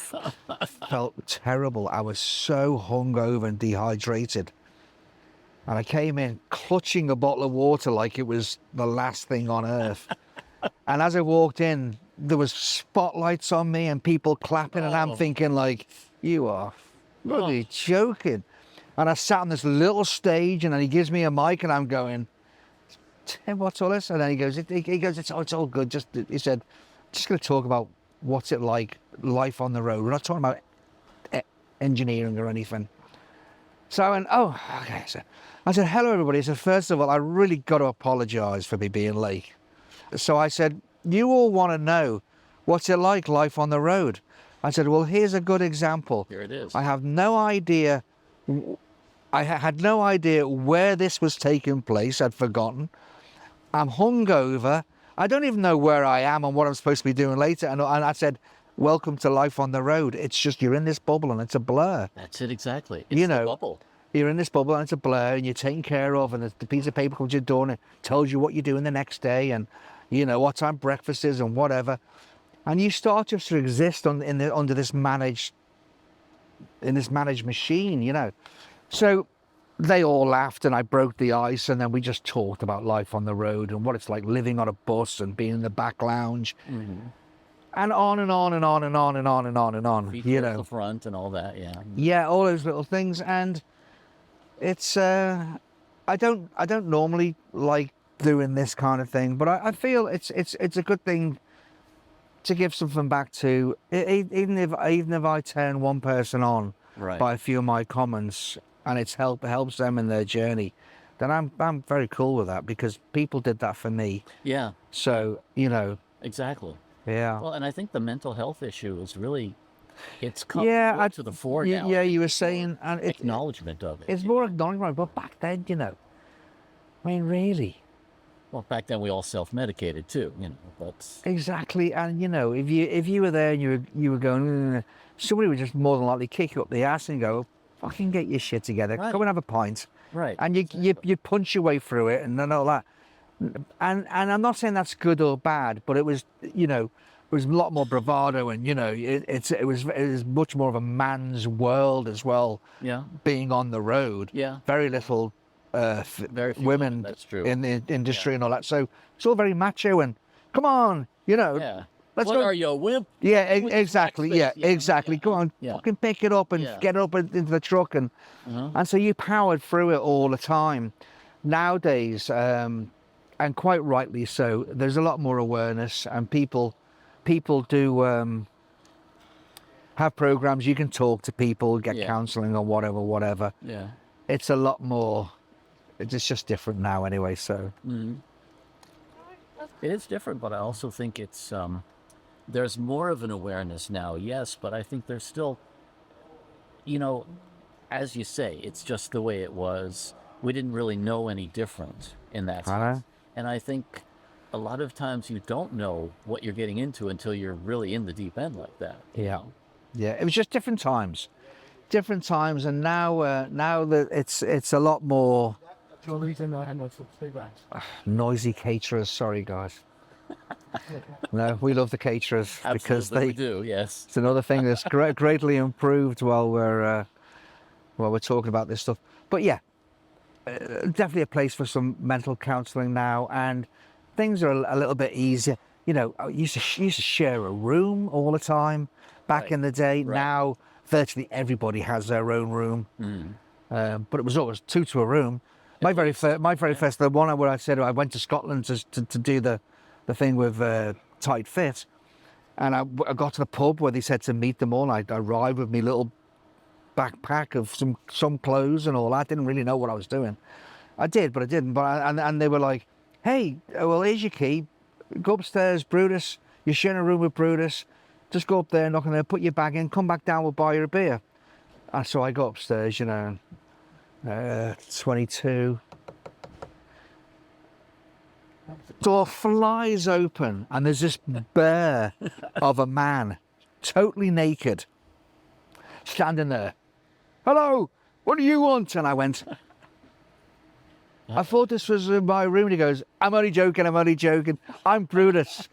terrible. I was so hungover and dehydrated. And I came in clutching a bottle of water like it was the last thing on earth. And as I walked in, there was spotlights on me and people clapping, and I'm thinking like, you are bloody joking. And I sat on this little stage, and then he gives me a mic, and I'm going, "Tim, what's all this?" And then he goes, it's all good. He said, "Just going to talk about what's it like, life on the road. We're not talking about engineering or anything." So I went, "Oh, okay." So I said, "Hello, everybody." I said, "First of all, I really got to apologise for me being late." So I said, "You all want to know what's it like, life on the road?" I said, "Well, here's a good example. Here it is. I have no idea. I had no idea where this was taking place. I'd forgotten. I'm hungover. I don't even know where I am and what I'm supposed to be doing later." And I said, "Welcome to life on the road. It's just you're in this bubble and it's a blur. That's it exactly. It's You the know, bubble. You're in this bubble and it's a blur, and you're taken care of, and the piece of paper comes to your door and it tells you what you're doing the next day, and you know what time breakfast is and whatever. And you start just to exist under this managed machine, you know." So they all laughed, and I broke the ice, and then we just talked about life on the road and what it's like living on a bus and being in the back lounge, and on and on and on and on and on and on and on. Feet You towards know, the front and all that. Yeah. yeah, all those little things. And it's I don't normally like doing this kind of thing, but I feel it's a good thing to give something back to, even if I turn one person on Right. by a few of my comments, and helps them in their journey, then I'm very cool with that, because people did that for me. Yeah. So, you know, Exactly. yeah. Well, and I think the mental health issue is really, it's come Yeah, to the fore Yeah, now. you were saying, and Acknowledgement of it. it's more acknowledgement, but back then, you know, I mean, really. Well, back then we all self-medicated too, but Exactly, and if you were there and you were going, somebody would just more than likely kick you up the ass and go, "Fucking get your shit together, Right. come and have a pint." right. And you punch your way through it and all that. And I'm not saying that's good or bad, but it was it was a lot more bravado, and it was much more of a man's world as well. Yeah. Being on the road, Yeah. very little Very few women that's true. in the industry and all that. So it's all very macho and come on, Yeah. let's What go. are you, a wimp? Yeah, With your exactly. back Yeah, fist, yeah, exactly. yeah, Come on, yeah. fucking pick it up and Yeah. get up into the truck, and Uh-huh. and so you powered through it all the time. Nowadays, and quite rightly so, there's a lot more awareness, and people do have programs. You can talk to people, get Yeah. counselling or whatever. Yeah. It's a lot more. It's just different now, anyway. So It is different, but I also think it's there's more of an awareness now, yes, but I think there's still, as you say, it's just the way it was. We didn't really know any different in that I know. sense. And I think a lot of times you don't know what you're getting into until you're really in the deep end like that. yeah, it was just different times, and now that it's a lot more. Noisy caterers, sorry guys. No, we love the caterers because Absolutely, we do, yes. it's another thing that's greatly improved while we're talking about this stuff. But yeah, definitely a place for some mental counselling now, and things are a little bit easier. I used to share a room all the time back Right. in the day. Right. Now virtually everybody has their own room, but it was always two to a room. My very first, the one where I said I went to Scotland to do the thing with Tight Fit, and I got to the pub where they said to meet them all. I arrived with my little backpack of some clothes and all that. Didn't really know what I was doing. I did, but I didn't. And they were like, "Hey, well, here's your key. Go upstairs, Brutus. You're sharing a room with Brutus. Just go up there, knock on there, put your bag in, come back down, we'll buy you a beer." And so I go upstairs, 22. Door flies open, and there's this bear of a man, totally naked, standing there. "Hello, what do you want?" And I went, "I thought this was my room." And he goes, I'm only joking. I'm Brutus.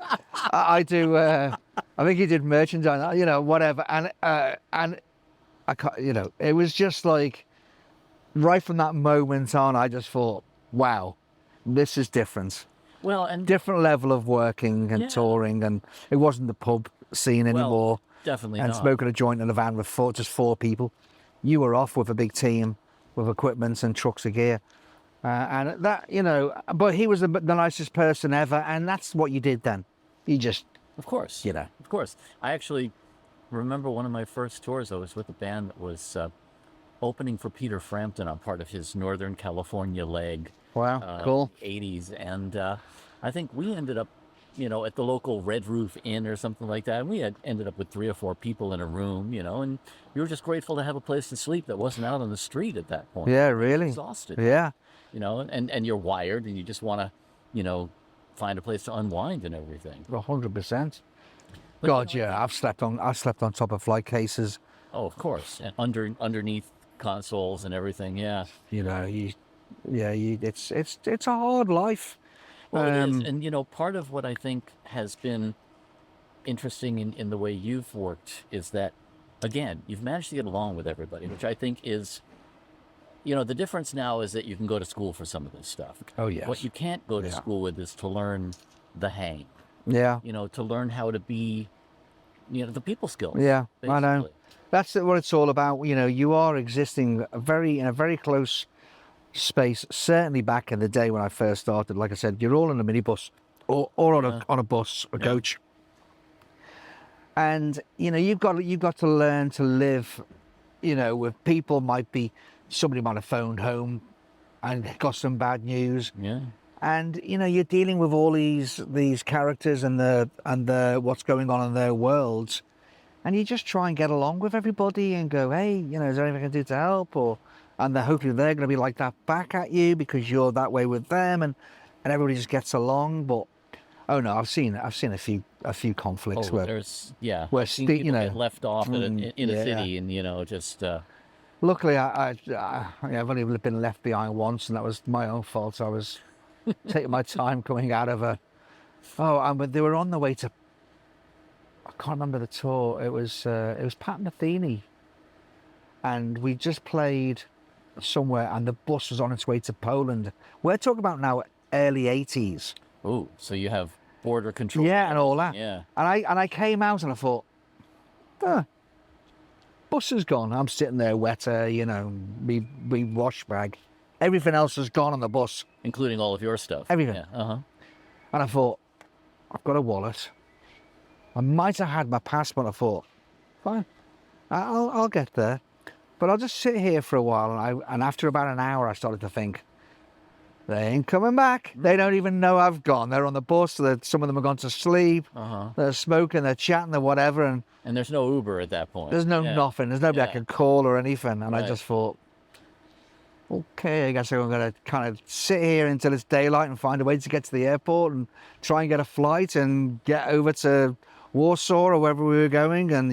I do, I think he did merchandise, whatever. And I can't, it was just like, right from that moment on, I just thought, wow, this is different. Well, and Different level of working and Yeah. touring, and it wasn't the pub scene anymore. definitely And not. smoking a joint in a van with just four people. You were off with a big team with equipment and trucks of gear. And that, but he was the nicest person ever, and that's what you did then. You just, Of course. Of course. I actually remember one of my first tours. I was with a band that was opening for Peter Frampton on part of his Northern California leg. wow, cool. 80s. And I think we ended up, at the local Red Roof Inn or something like that. And we had ended up with 3 or 4 people in a room, and you were just grateful to have a place to sleep that wasn't out on the street at that point. Yeah, really. Exhausted. Yeah. And you're wired and you just want to, find a place to unwind and everything. 100%. But, God, yeah, I've slept on top of flight cases. Oh, of course. And underneath consoles and everything. Yeah. It's a hard life. Well, it is. And, part of what I think has been interesting in the way you've worked is that, again, you've managed to get along with everybody, which I think is, the difference now is that you can go to school for some of this stuff. Oh, yes. What you can't go to Yeah. school with is to learn the hang, Yeah. to learn how to be, the people skills. Yeah, I know. basically. That's what it's all about. You are existing in a very close space. Certainly back in the day when I first started, like I said, you're all in a minibus or on a bus, a coach. And you've got to learn to live, with people. Somebody might have phoned home and got some bad news. Yeah. And you're dealing with all these characters and the what's going on in their worlds, and you just try and get along with everybody and go, hey, is there anything I can do to help? and hopefully they're going to be like that back at you because you're that way with them, and everybody just gets along. But oh no, I've seen a few conflicts Oh, where there's where I've seen Steve, people get left off at in a yeah. city, and just Luckily, I've only been left behind once, and that was my own fault. I was taking my time coming out of but they were on the way to, I can't remember the tour. It was Pat Metheny, and we just played somewhere, and the bus was on its way to Poland. We're talking about now early 80s. oh, so you have border control. Yeah, and all that. Yeah. And I came out and I thought, bus is gone. I'm sitting there wetter, me wash bag. Everything else is gone on the bus. Including all of your stuff. Everything. Yeah. Uh-huh. And I thought, I've got a wallet. I might have had my passport. I thought, fine, I'll get there. But I'll just sit here for a while. And after about an hour, I started to think, they ain't coming back. They don't even know I've gone. They're on the bus. Some of them have gone to sleep. Uh-huh. They're smoking, they're chatting, they're whatever. And there's no Uber at that point. there's nothing. There's nobody I can call or anything. And Right. I just thought, okay, I guess I'm going to kind of sit here until it's daylight and find a way to get to the airport and try and get a flight and get over to Warsaw or wherever we were going. And,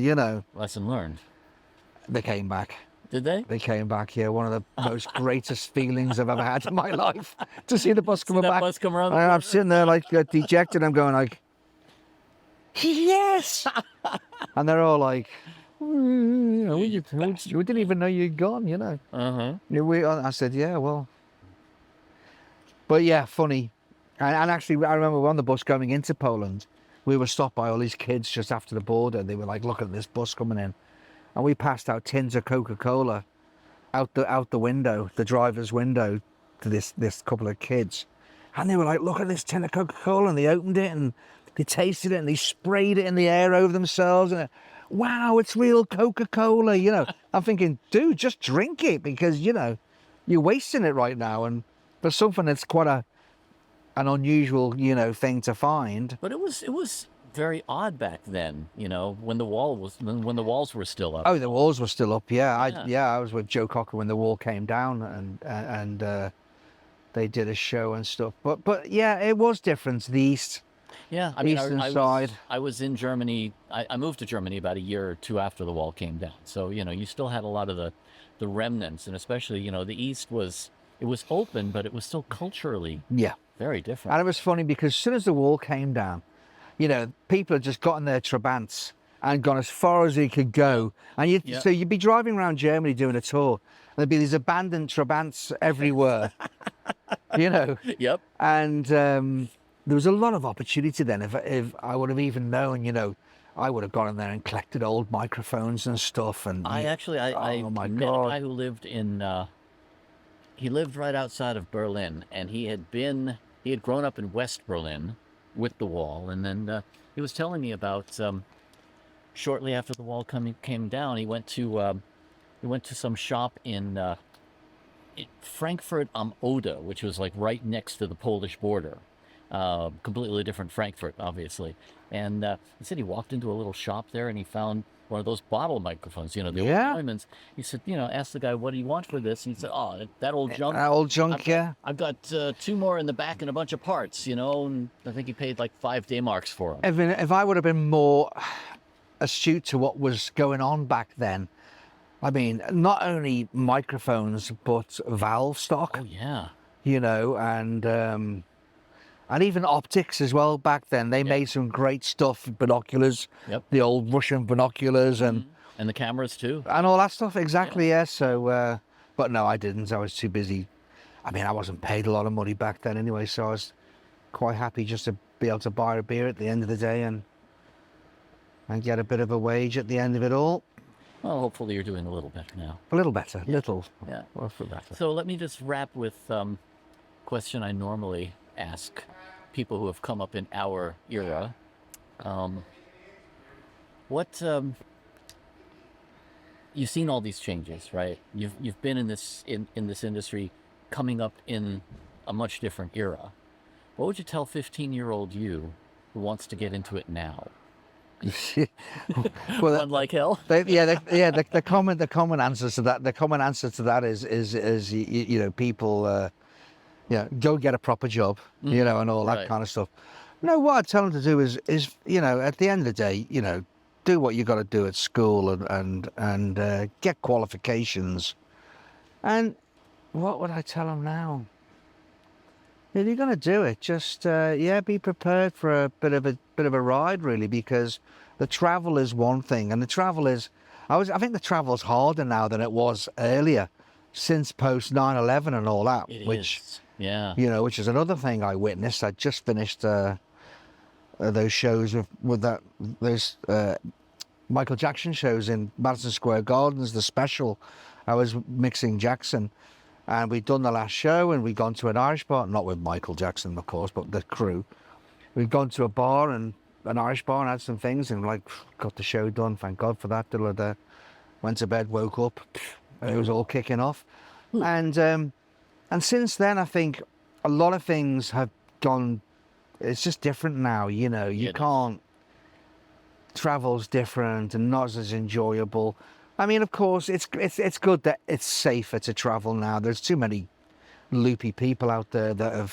Lesson learned. they came back. Did they? They came back here. One of the most greatest feelings I've ever had in my life to see the bus coming that back. bus come around the And I'm corner? sitting there like dejected. I'm going like, yes. And they're all like, we didn't even know you'd gone, Uh-huh. I said, yeah, well. But yeah, funny. And actually, I remember on the bus going into Poland, we were stopped by all these kids just after the border. They were like, look at this bus coming in. And we passed out tins of Coca-Cola out the window, the driver's window, to this couple of kids. And they were like, look at this tin of Coca-Cola. And they opened it and they tasted it and they sprayed it in the air over themselves. And wow, it's real Coca-Cola, I'm thinking, dude, just drink it because, you're wasting it right now. And for something that's quite an unusual, thing to find. But it was very odd back then, when the walls were still up. Oh, the walls were still up, yeah. Yeah. I was with Joe Cocker when the wall came down and they did a show and stuff. But yeah, it was different, the East. Yeah, I mean, Eastern side. I was in Germany. I moved to Germany about a year or two after the wall came down. So, you still had a lot of the remnants, and especially, the East was open, but it was still culturally very different. And it was funny because as soon as the wall came down, people had just gotten their Trabants and gone as far as they could go. And so you'd be driving around Germany doing a tour, and there'd be these abandoned Trabants everywhere, Yep. And there was a lot of opportunity then. If I would have even known, I would have gone in there and collected old microphones and stuff. And I met a guy who lived he lived right outside of Berlin, and he had grown up in West Berlin with the wall, and then he was telling me about shortly after the wall came down, he went to some shop in Frankfurt am Oder, which was like right next to the Polish border. Completely different Frankfurt, obviously. And he said he walked into a little shop there and he found one of those bottle microphones, the old diamonds. He said, asked the guy, what do you want for this? And he said, oh, that old junk. I've got 2 more in the back and a bunch of parts, and I think he paid like 5 D-marks for them. If I would have been more astute to what was going on back then, I mean, not only microphones, but valve stock. Oh, yeah. And even optics as well back then. They made some great stuff, binoculars, the old Russian binoculars and the cameras too. And all that stuff, exactly, yeah. So, but no, I didn't. I was too busy. I mean, I wasn't paid a lot of money back then anyway, so I was quite happy just to be able to buy a beer at the end of the day and get a bit of a wage at the end of it all. Well, hopefully you're doing a little better now. A little better, little. Yeah. Well, for better. So let me just wrap with a question I normally ask people who have come up in our era. You've seen all these changes, right? You've been in this industry, coming up in a much different era. What would you tell 15-year-old you who wants to get into it now? Well, Run like hell. the common answer to that is you know, people go get a proper job, you know, and all that Right. kind of stuff. No, what I tell them to do is you know, at the end of the day, you know, do what you got to do at school and get qualifications. And what would I tell them now? If you're going to do it, just be prepared for a bit of a ride, really, because the travel is one thing, and the travel is, I think the travel's harder now than it was earlier, since post 9/11 and all that, It which is. Yeah. you know, which is another thing I witnessed. I just finished those shows with those Michael Jackson shows in Madison Square Gardens, the special. I was mixing Jackson. And we'd done the last show, and we'd gone to an Irish bar, not with Michael Jackson, of course, but the crew. We'd gone to a bar, and an Irish bar, and had some things, and like, got the show done, thank God for that. Went to bed, woke up, it was all kicking off. And since then, I think a lot of things have gone, it's just different now, you know, you can't, travel's different and not as enjoyable. I mean, of course, it's good that it's safer to travel now. There's too many loopy people out there that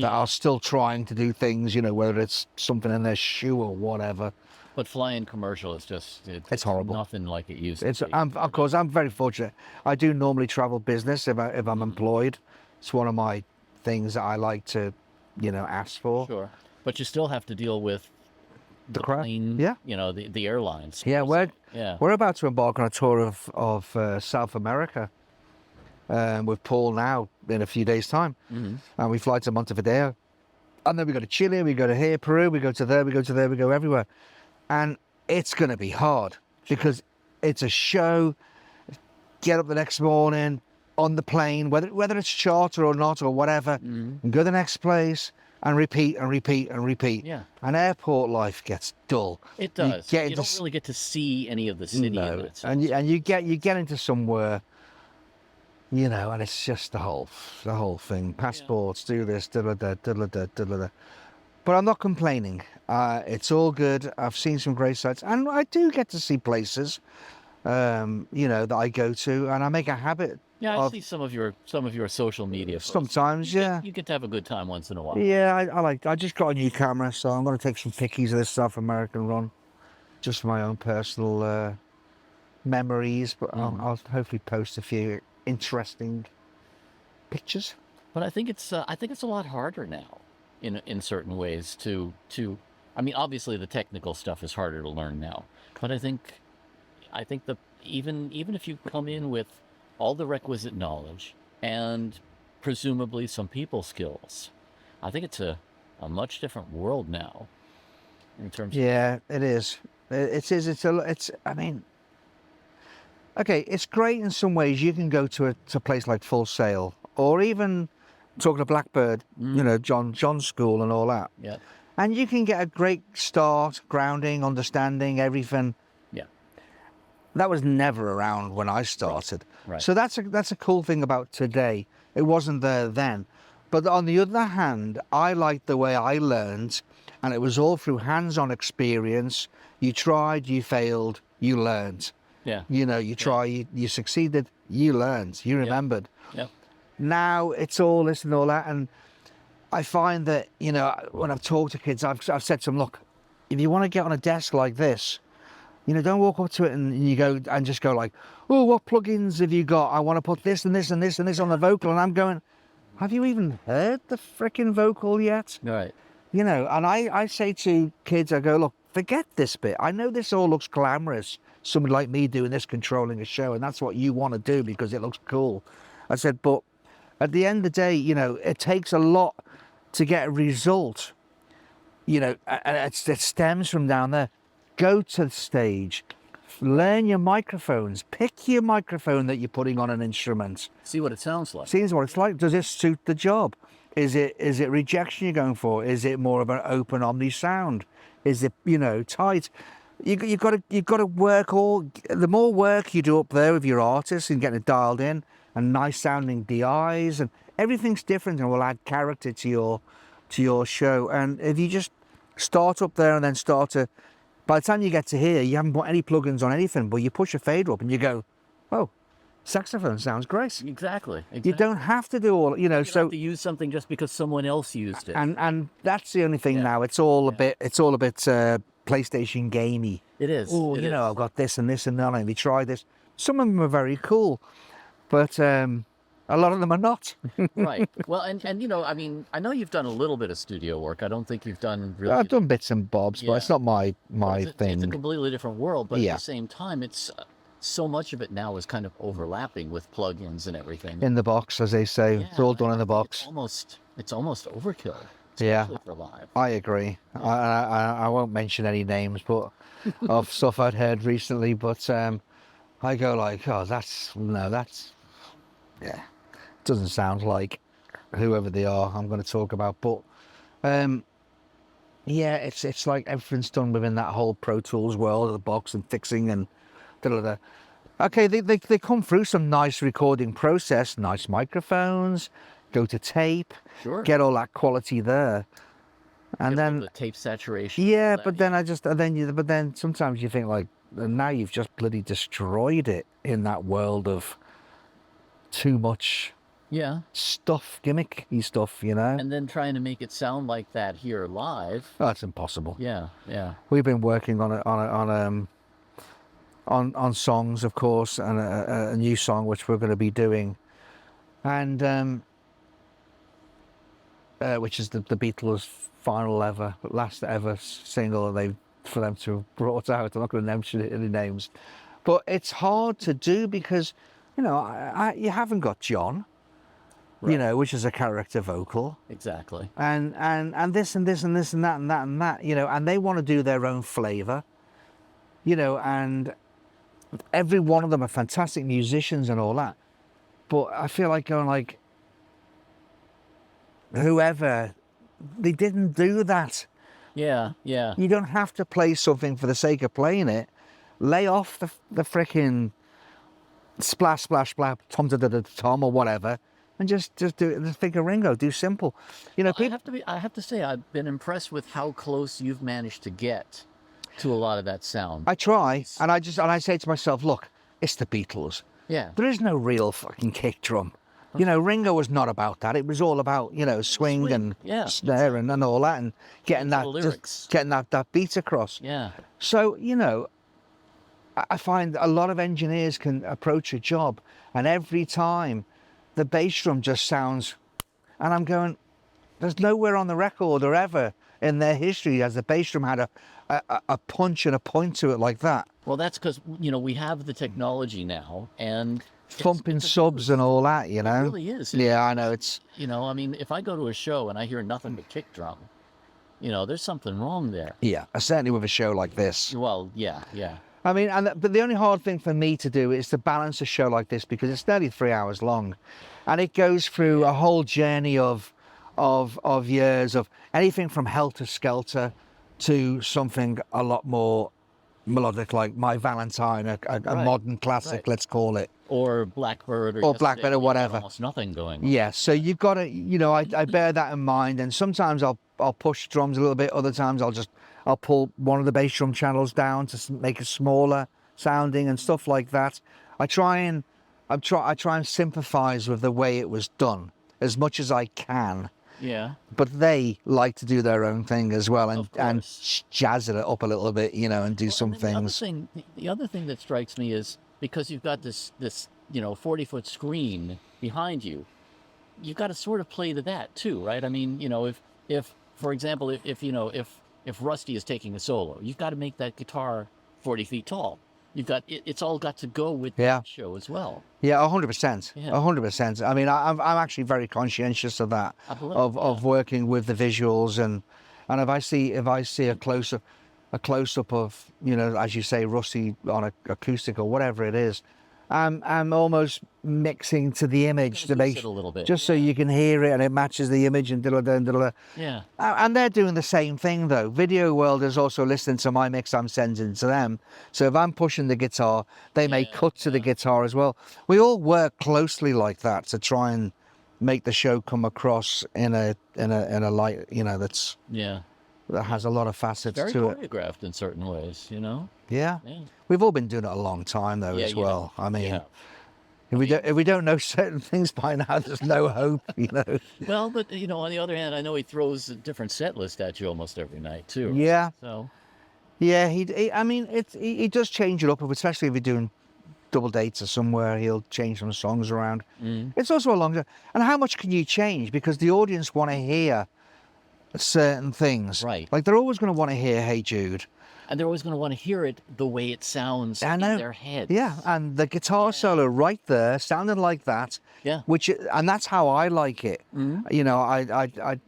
are still trying to do things, you know, whether it's something in their shoe or whatever. But flying commercial is just, it's horrible. Nothing like it used to be. Of course, I'm very fortunate. I do normally travel business if I'm employed. It's one of my things that I like to, you know, ask for. Sure. But you still have to deal with the crowd. plane, Yeah. you know, the airlines. Yeah, Yeah. we're about to embark on a tour of South America with Paul now in a few days' time. Mm-hmm. And we fly to Montevideo. And then we go to Chile, we go to here, Peru, we go to there, we go to there, we go everywhere. And it's going to be hard because it's a show. Get up the next morning on the plane, whether it's charter or not or whatever, and go to the next place. And repeat and repeat and repeat. Yeah. And airport life gets dull. It does. You don't really get to see any of the city. No. In that sense. And you get into somewhere, you know, and it's just the whole thing. Passports, do this, da-da-da, da-da-da, da-da-da. But I'm not complaining. It's all good. I've seen some great sites, and I do get to see places, you know, that I go to, and I make a habit. Yeah, I see some of your social media posts. Sometimes, yeah. You get to have a good time once in a while. Yeah, I just got a new camera, so I'm going to take some pickies of this South American run, just for my own personal memories. But I'll hopefully post a few interesting pictures. But I think it's a lot harder now, in certain ways to. I mean, obviously the technical stuff is harder to learn now, but I think even if you come in with all the requisite knowledge and presumably some people skills, I think it's a much different world now in terms of... Yeah, it is. I mean, okay, it's great in some ways. You can go to a place like Full Sail, or even talking to Blackbird, you know, John's school and all that. Yeah. And you can get a great start, grounding, understanding, everything. Yeah. That was never around when I started. Right. So that's a cool thing about today. It wasn't there then. But on the other hand, I liked the way I learned, and it was all through hands-on experience. You tried, you failed, you learned. Yeah. You know, you try, you succeeded, you learned, you remembered. Yeah. Now it's all this and all that, and I find that, you know, when I've talked to kids, I've said to them, look, if you want to get on a desk like this, you know, don't walk up to it and you go and just go like, oh, what plugins have you got? I want to put this and this and this and this on the vocal. And I'm going, have you even heard the frickin' vocal yet? Right. You know, and I say to kids, I go, look, forget this bit. I know this all looks glamorous. Somebody like me doing this, controlling a show, and that's what you want to do because it looks cool. I said, but at the end of the day, you know, it takes a lot to get a result. You know, and it stems from down there. Go to the stage, learn your microphones, pick your microphone that you're putting on an instrument. See what it sounds like. See what it's like. Does it suit the job? Is it rejection you're going for? Is it more of an open omni sound? Is it, you know, tight? You've got to work all. The more work you do up there with your artists and getting it dialed in, and nice sounding DIs, and everything's different and will add character to your show. And if you just start up there and then start to By the time you get to here, you haven't put any plugins on anything, but you push a fader up and you go, oh, saxophone sounds great. Exactly. You don't have to do all, You don't so have to use something just because someone else used it. and that's the only thing Yeah. now. It's all a bit PlayStation gamey. It is. Oh, It you know, is. I've got this and this and that, and we try this. Some of them are very cool, but a lot of them are not. Right. Well, and I mean, I know you've done a little bit of studio work. I don't think you've done really. I've done bits and bobs, but Yeah. it's not my It's a thing. completely different world, but Yeah. at the same time, it's so much of it now is kind of overlapping with plugins and everything. In the box, as they say, it's all done in the box. It's almost overkill. Yeah. Especially for live. I agree. I won't mention any names, but of stuff I'd heard recently. But I go like, oh, that's yeah, doesn't sound like whoever they are I'm going to talk about. But yeah, it's like everything's done within that whole Pro Tools world of the box and fixing and da-da-da. Okay, they come through some nice recording process, nice microphones, go to tape, Sure. get all that quality there, and Get then the tape saturation. yeah, all but that. but then sometimes you think like, now you've just bloody destroyed it in that world of too much Yeah. stuff, gimmicky stuff, you know. And then trying to make it sound like that here live. Oh, it's impossible. Yeah. Yeah. We've been working on songs, of course, and a new song which we're going to be doing, and which is the Beatles' last ever single for them to have brought out. I'm not going to mention any names, but it's hard to do because, you know, you haven't got John, you Right. know, which is a character vocal, Exactly. and this and this and this and that and that and that, you know, and they want to do their own flavour, you know, and every one of them are fantastic musicians and all that, but I feel like going like, whoever, they didn't do that. Yeah. Yeah. You don't have to play something for the sake of playing it. Lay off the frickin' splash splash splash tom da da da tom or whatever, and just do it. Just think of Ringo. Do simple. You know, Well, people. I have to say, I've been impressed with how close you've managed to get to a lot of that sound. I try, and I say to myself, look, it's the Beatles. Yeah. There is no real fucking kick drum. You know, Ringo was not about that. It was all about, you know, swing and yeah, snare and all that, and getting that the lyrics. getting that beat across. Yeah. So, you know, I find a lot of engineers can approach a job, and every time the bass drum just sounds, and I'm going, there's nowhere on the record or ever in their history has the bass drum had a punch and a point to it like that. Well, that's because, you know, we have the technology now, and Thumping it's a subs boost. and all that, you know. It really is. Yeah, I know. It's You know, I mean, if I go to a show and I hear nothing but kick drum, you know, there's something wrong there. yeah, certainly with a show like this. Well, yeah, yeah. I mean, but the only hard thing for me to do is to balance a show like this because it's nearly 3 hours long, and it goes through a whole journey of years of anything from Helter Skelter to something a lot more melodic, like My Valentine, a Right, modern classic, right. let's call it. Or Blackbird, or Or Yesterday, Blackbird or you've got whatever. Almost nothing going on. Yeah, so you've got to, you know, I bear that in mind, and sometimes I'll push drums a little bit. Other times I'll pull one of the bass drum channels down to make it smaller sounding and stuff like that. I try and sympathise with the way it was done as much as I can. Yeah. But they like to do their own thing as well, and Of course. jazz it up a little bit, you know, and do some And then things. the other thing that strikes me is because you've got this you know 40-foot screen behind you, you've got to sort of play to that too, right? I mean, you know, if for example, if Rusty is taking a solo, you've got to make that guitar 40 feet tall. You've got it's all got to go with Yeah. the show as well. Yeah, 100%. Yeah. 100%. I mean, I'm actually very conscientious of that, I believe, of working with the visuals, and if I see a close up of, you know, as you say, Rusty on a acoustic or whatever it is, I'm almost mixing to the image to Boost make it a little bit. just so you can hear it and it matches the image and da-da-da and da-da-da. Yeah. And they're doing the same thing though. Video World is also listening to my mix I'm sending to them. So if I'm pushing the guitar, they may Yeah, cut to the guitar as well. We all work closely like that to try and make the show come across in a light, you know, that's Yeah. that has a lot of facets Very to it. choreographed in certain ways, you know? Yeah. Yeah. We've all been doing it a long time though, Yeah, as you well. have. I mean, Yeah. if we don't know certain things by now, there's no hope, you know. Well, but you know, on the other hand, I know he throws a different set list at you almost every night too. Right? Yeah. So Yeah, I mean, he does change it up, especially if you're doing double dates or somewhere. He'll change some songs around. It's also a long time. And how much can you change? Because the audience want to hear certain things. Right. Like they're always going to want to hear "Hey Jude." and they're always going to want to hear it the way it sounds I in know. their heads. Yeah, and the guitar solo right there, sounding like that. Yeah. And that's how I like it. You know, I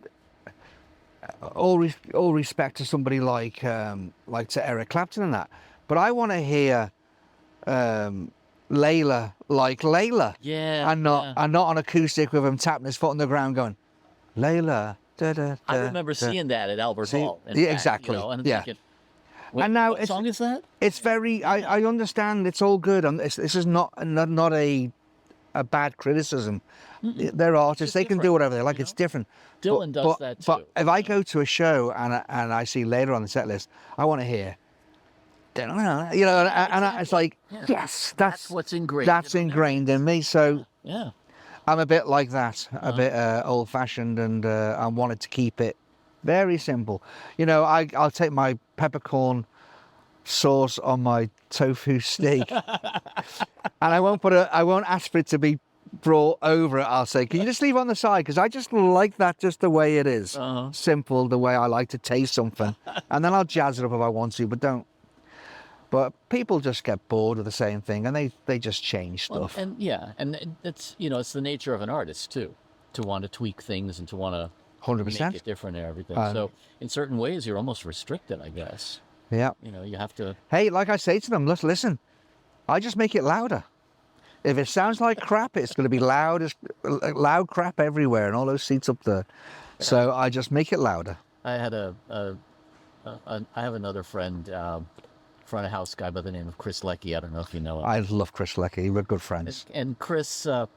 all respect to somebody like to Eric Clapton and that, but I want to hear Layla like Layla. Yeah. And not on acoustic with him tapping his foot on the ground going, Layla. Da, da, I da, remember da. seeing that at Albert See? Hall. in Yeah, fact, exactly. You know, and I'm Yeah. thinking, And now what song is that? It's very. I understand. It's all good. This is not a bad criticism. They're artists. They can do different, whatever they like. It's different. Dylan does that too. But if I go to a show and I see later on the set list, I want to hear, you know, it's like, yes, that's what's ingrained. That's in them. ingrained in me. So Yeah. I'm a bit like that, a bit old-fashioned, and I wanted to keep it very simple. You know, I'll take my peppercorn sauce on my tofu steak, and I won't ask for it to be brought over it. I'll say, can you just leave it on the side? Because I just like that just the way it is. Simple, the way I like to taste something. And then I'll jazz it up if I want to, but don't. But people just get bored with the same thing, and they just change stuff. And it's it's the nature of an artist too, to want to tweak things and to want to 100%. make it different and everything. So in certain ways, you're almost restricted, I guess. Yeah. You know, you have to. Hey, like I say to them, listen, I just make it louder. If it sounds like crap, it's going to be loud loud crap everywhere, and all those seats up there. So I just make it louder. I had I have another friend, front of house guy by the name of Chris Leckie. I don't know if you know him. I love Chris Leckie. We're good friends. And Chris, of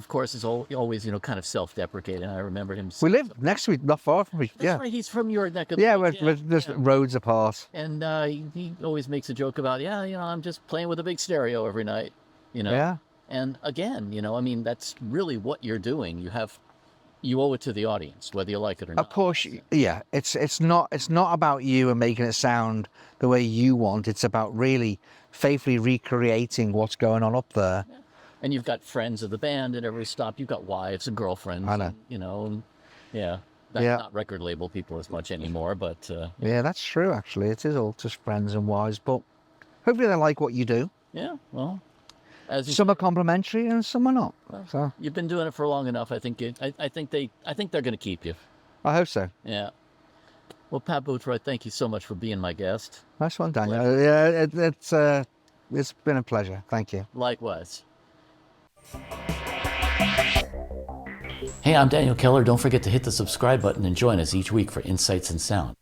course, is always kind of self-deprecating. I remember him. We live next week, not far from me. That's right. He's from your neck of the yeah, woods. we're just roads apart. And he always makes a joke about, I'm just playing with a big stereo every night. Yeah. And again, I mean, that's really what you're doing. You owe it to the audience, whether you like it or not. Of course, yeah. It's not about you and making it sound the way you want. It's about really faithfully recreating what's going on up there. Yeah. And you've got friends of the band at every stop. You've got wives and girlfriends. I know. Not record label people as much anymore, but yeah, that's true. Actually, it is all just friends and wives. But hopefully, they like what you do. Yeah. Well. Some are complimentary and some are not. So you've been doing it for long enough. I think they're going to keep you. I hope so. Yeah. Well, Pab Boothroyd, thank you so much for being my guest. Nice one, Daniel. Yeah, it's been a pleasure. Thank you. Likewise. Hey, I'm Daniel Keller. Don't forget to hit the subscribe button and join us each week for Insights in Sound.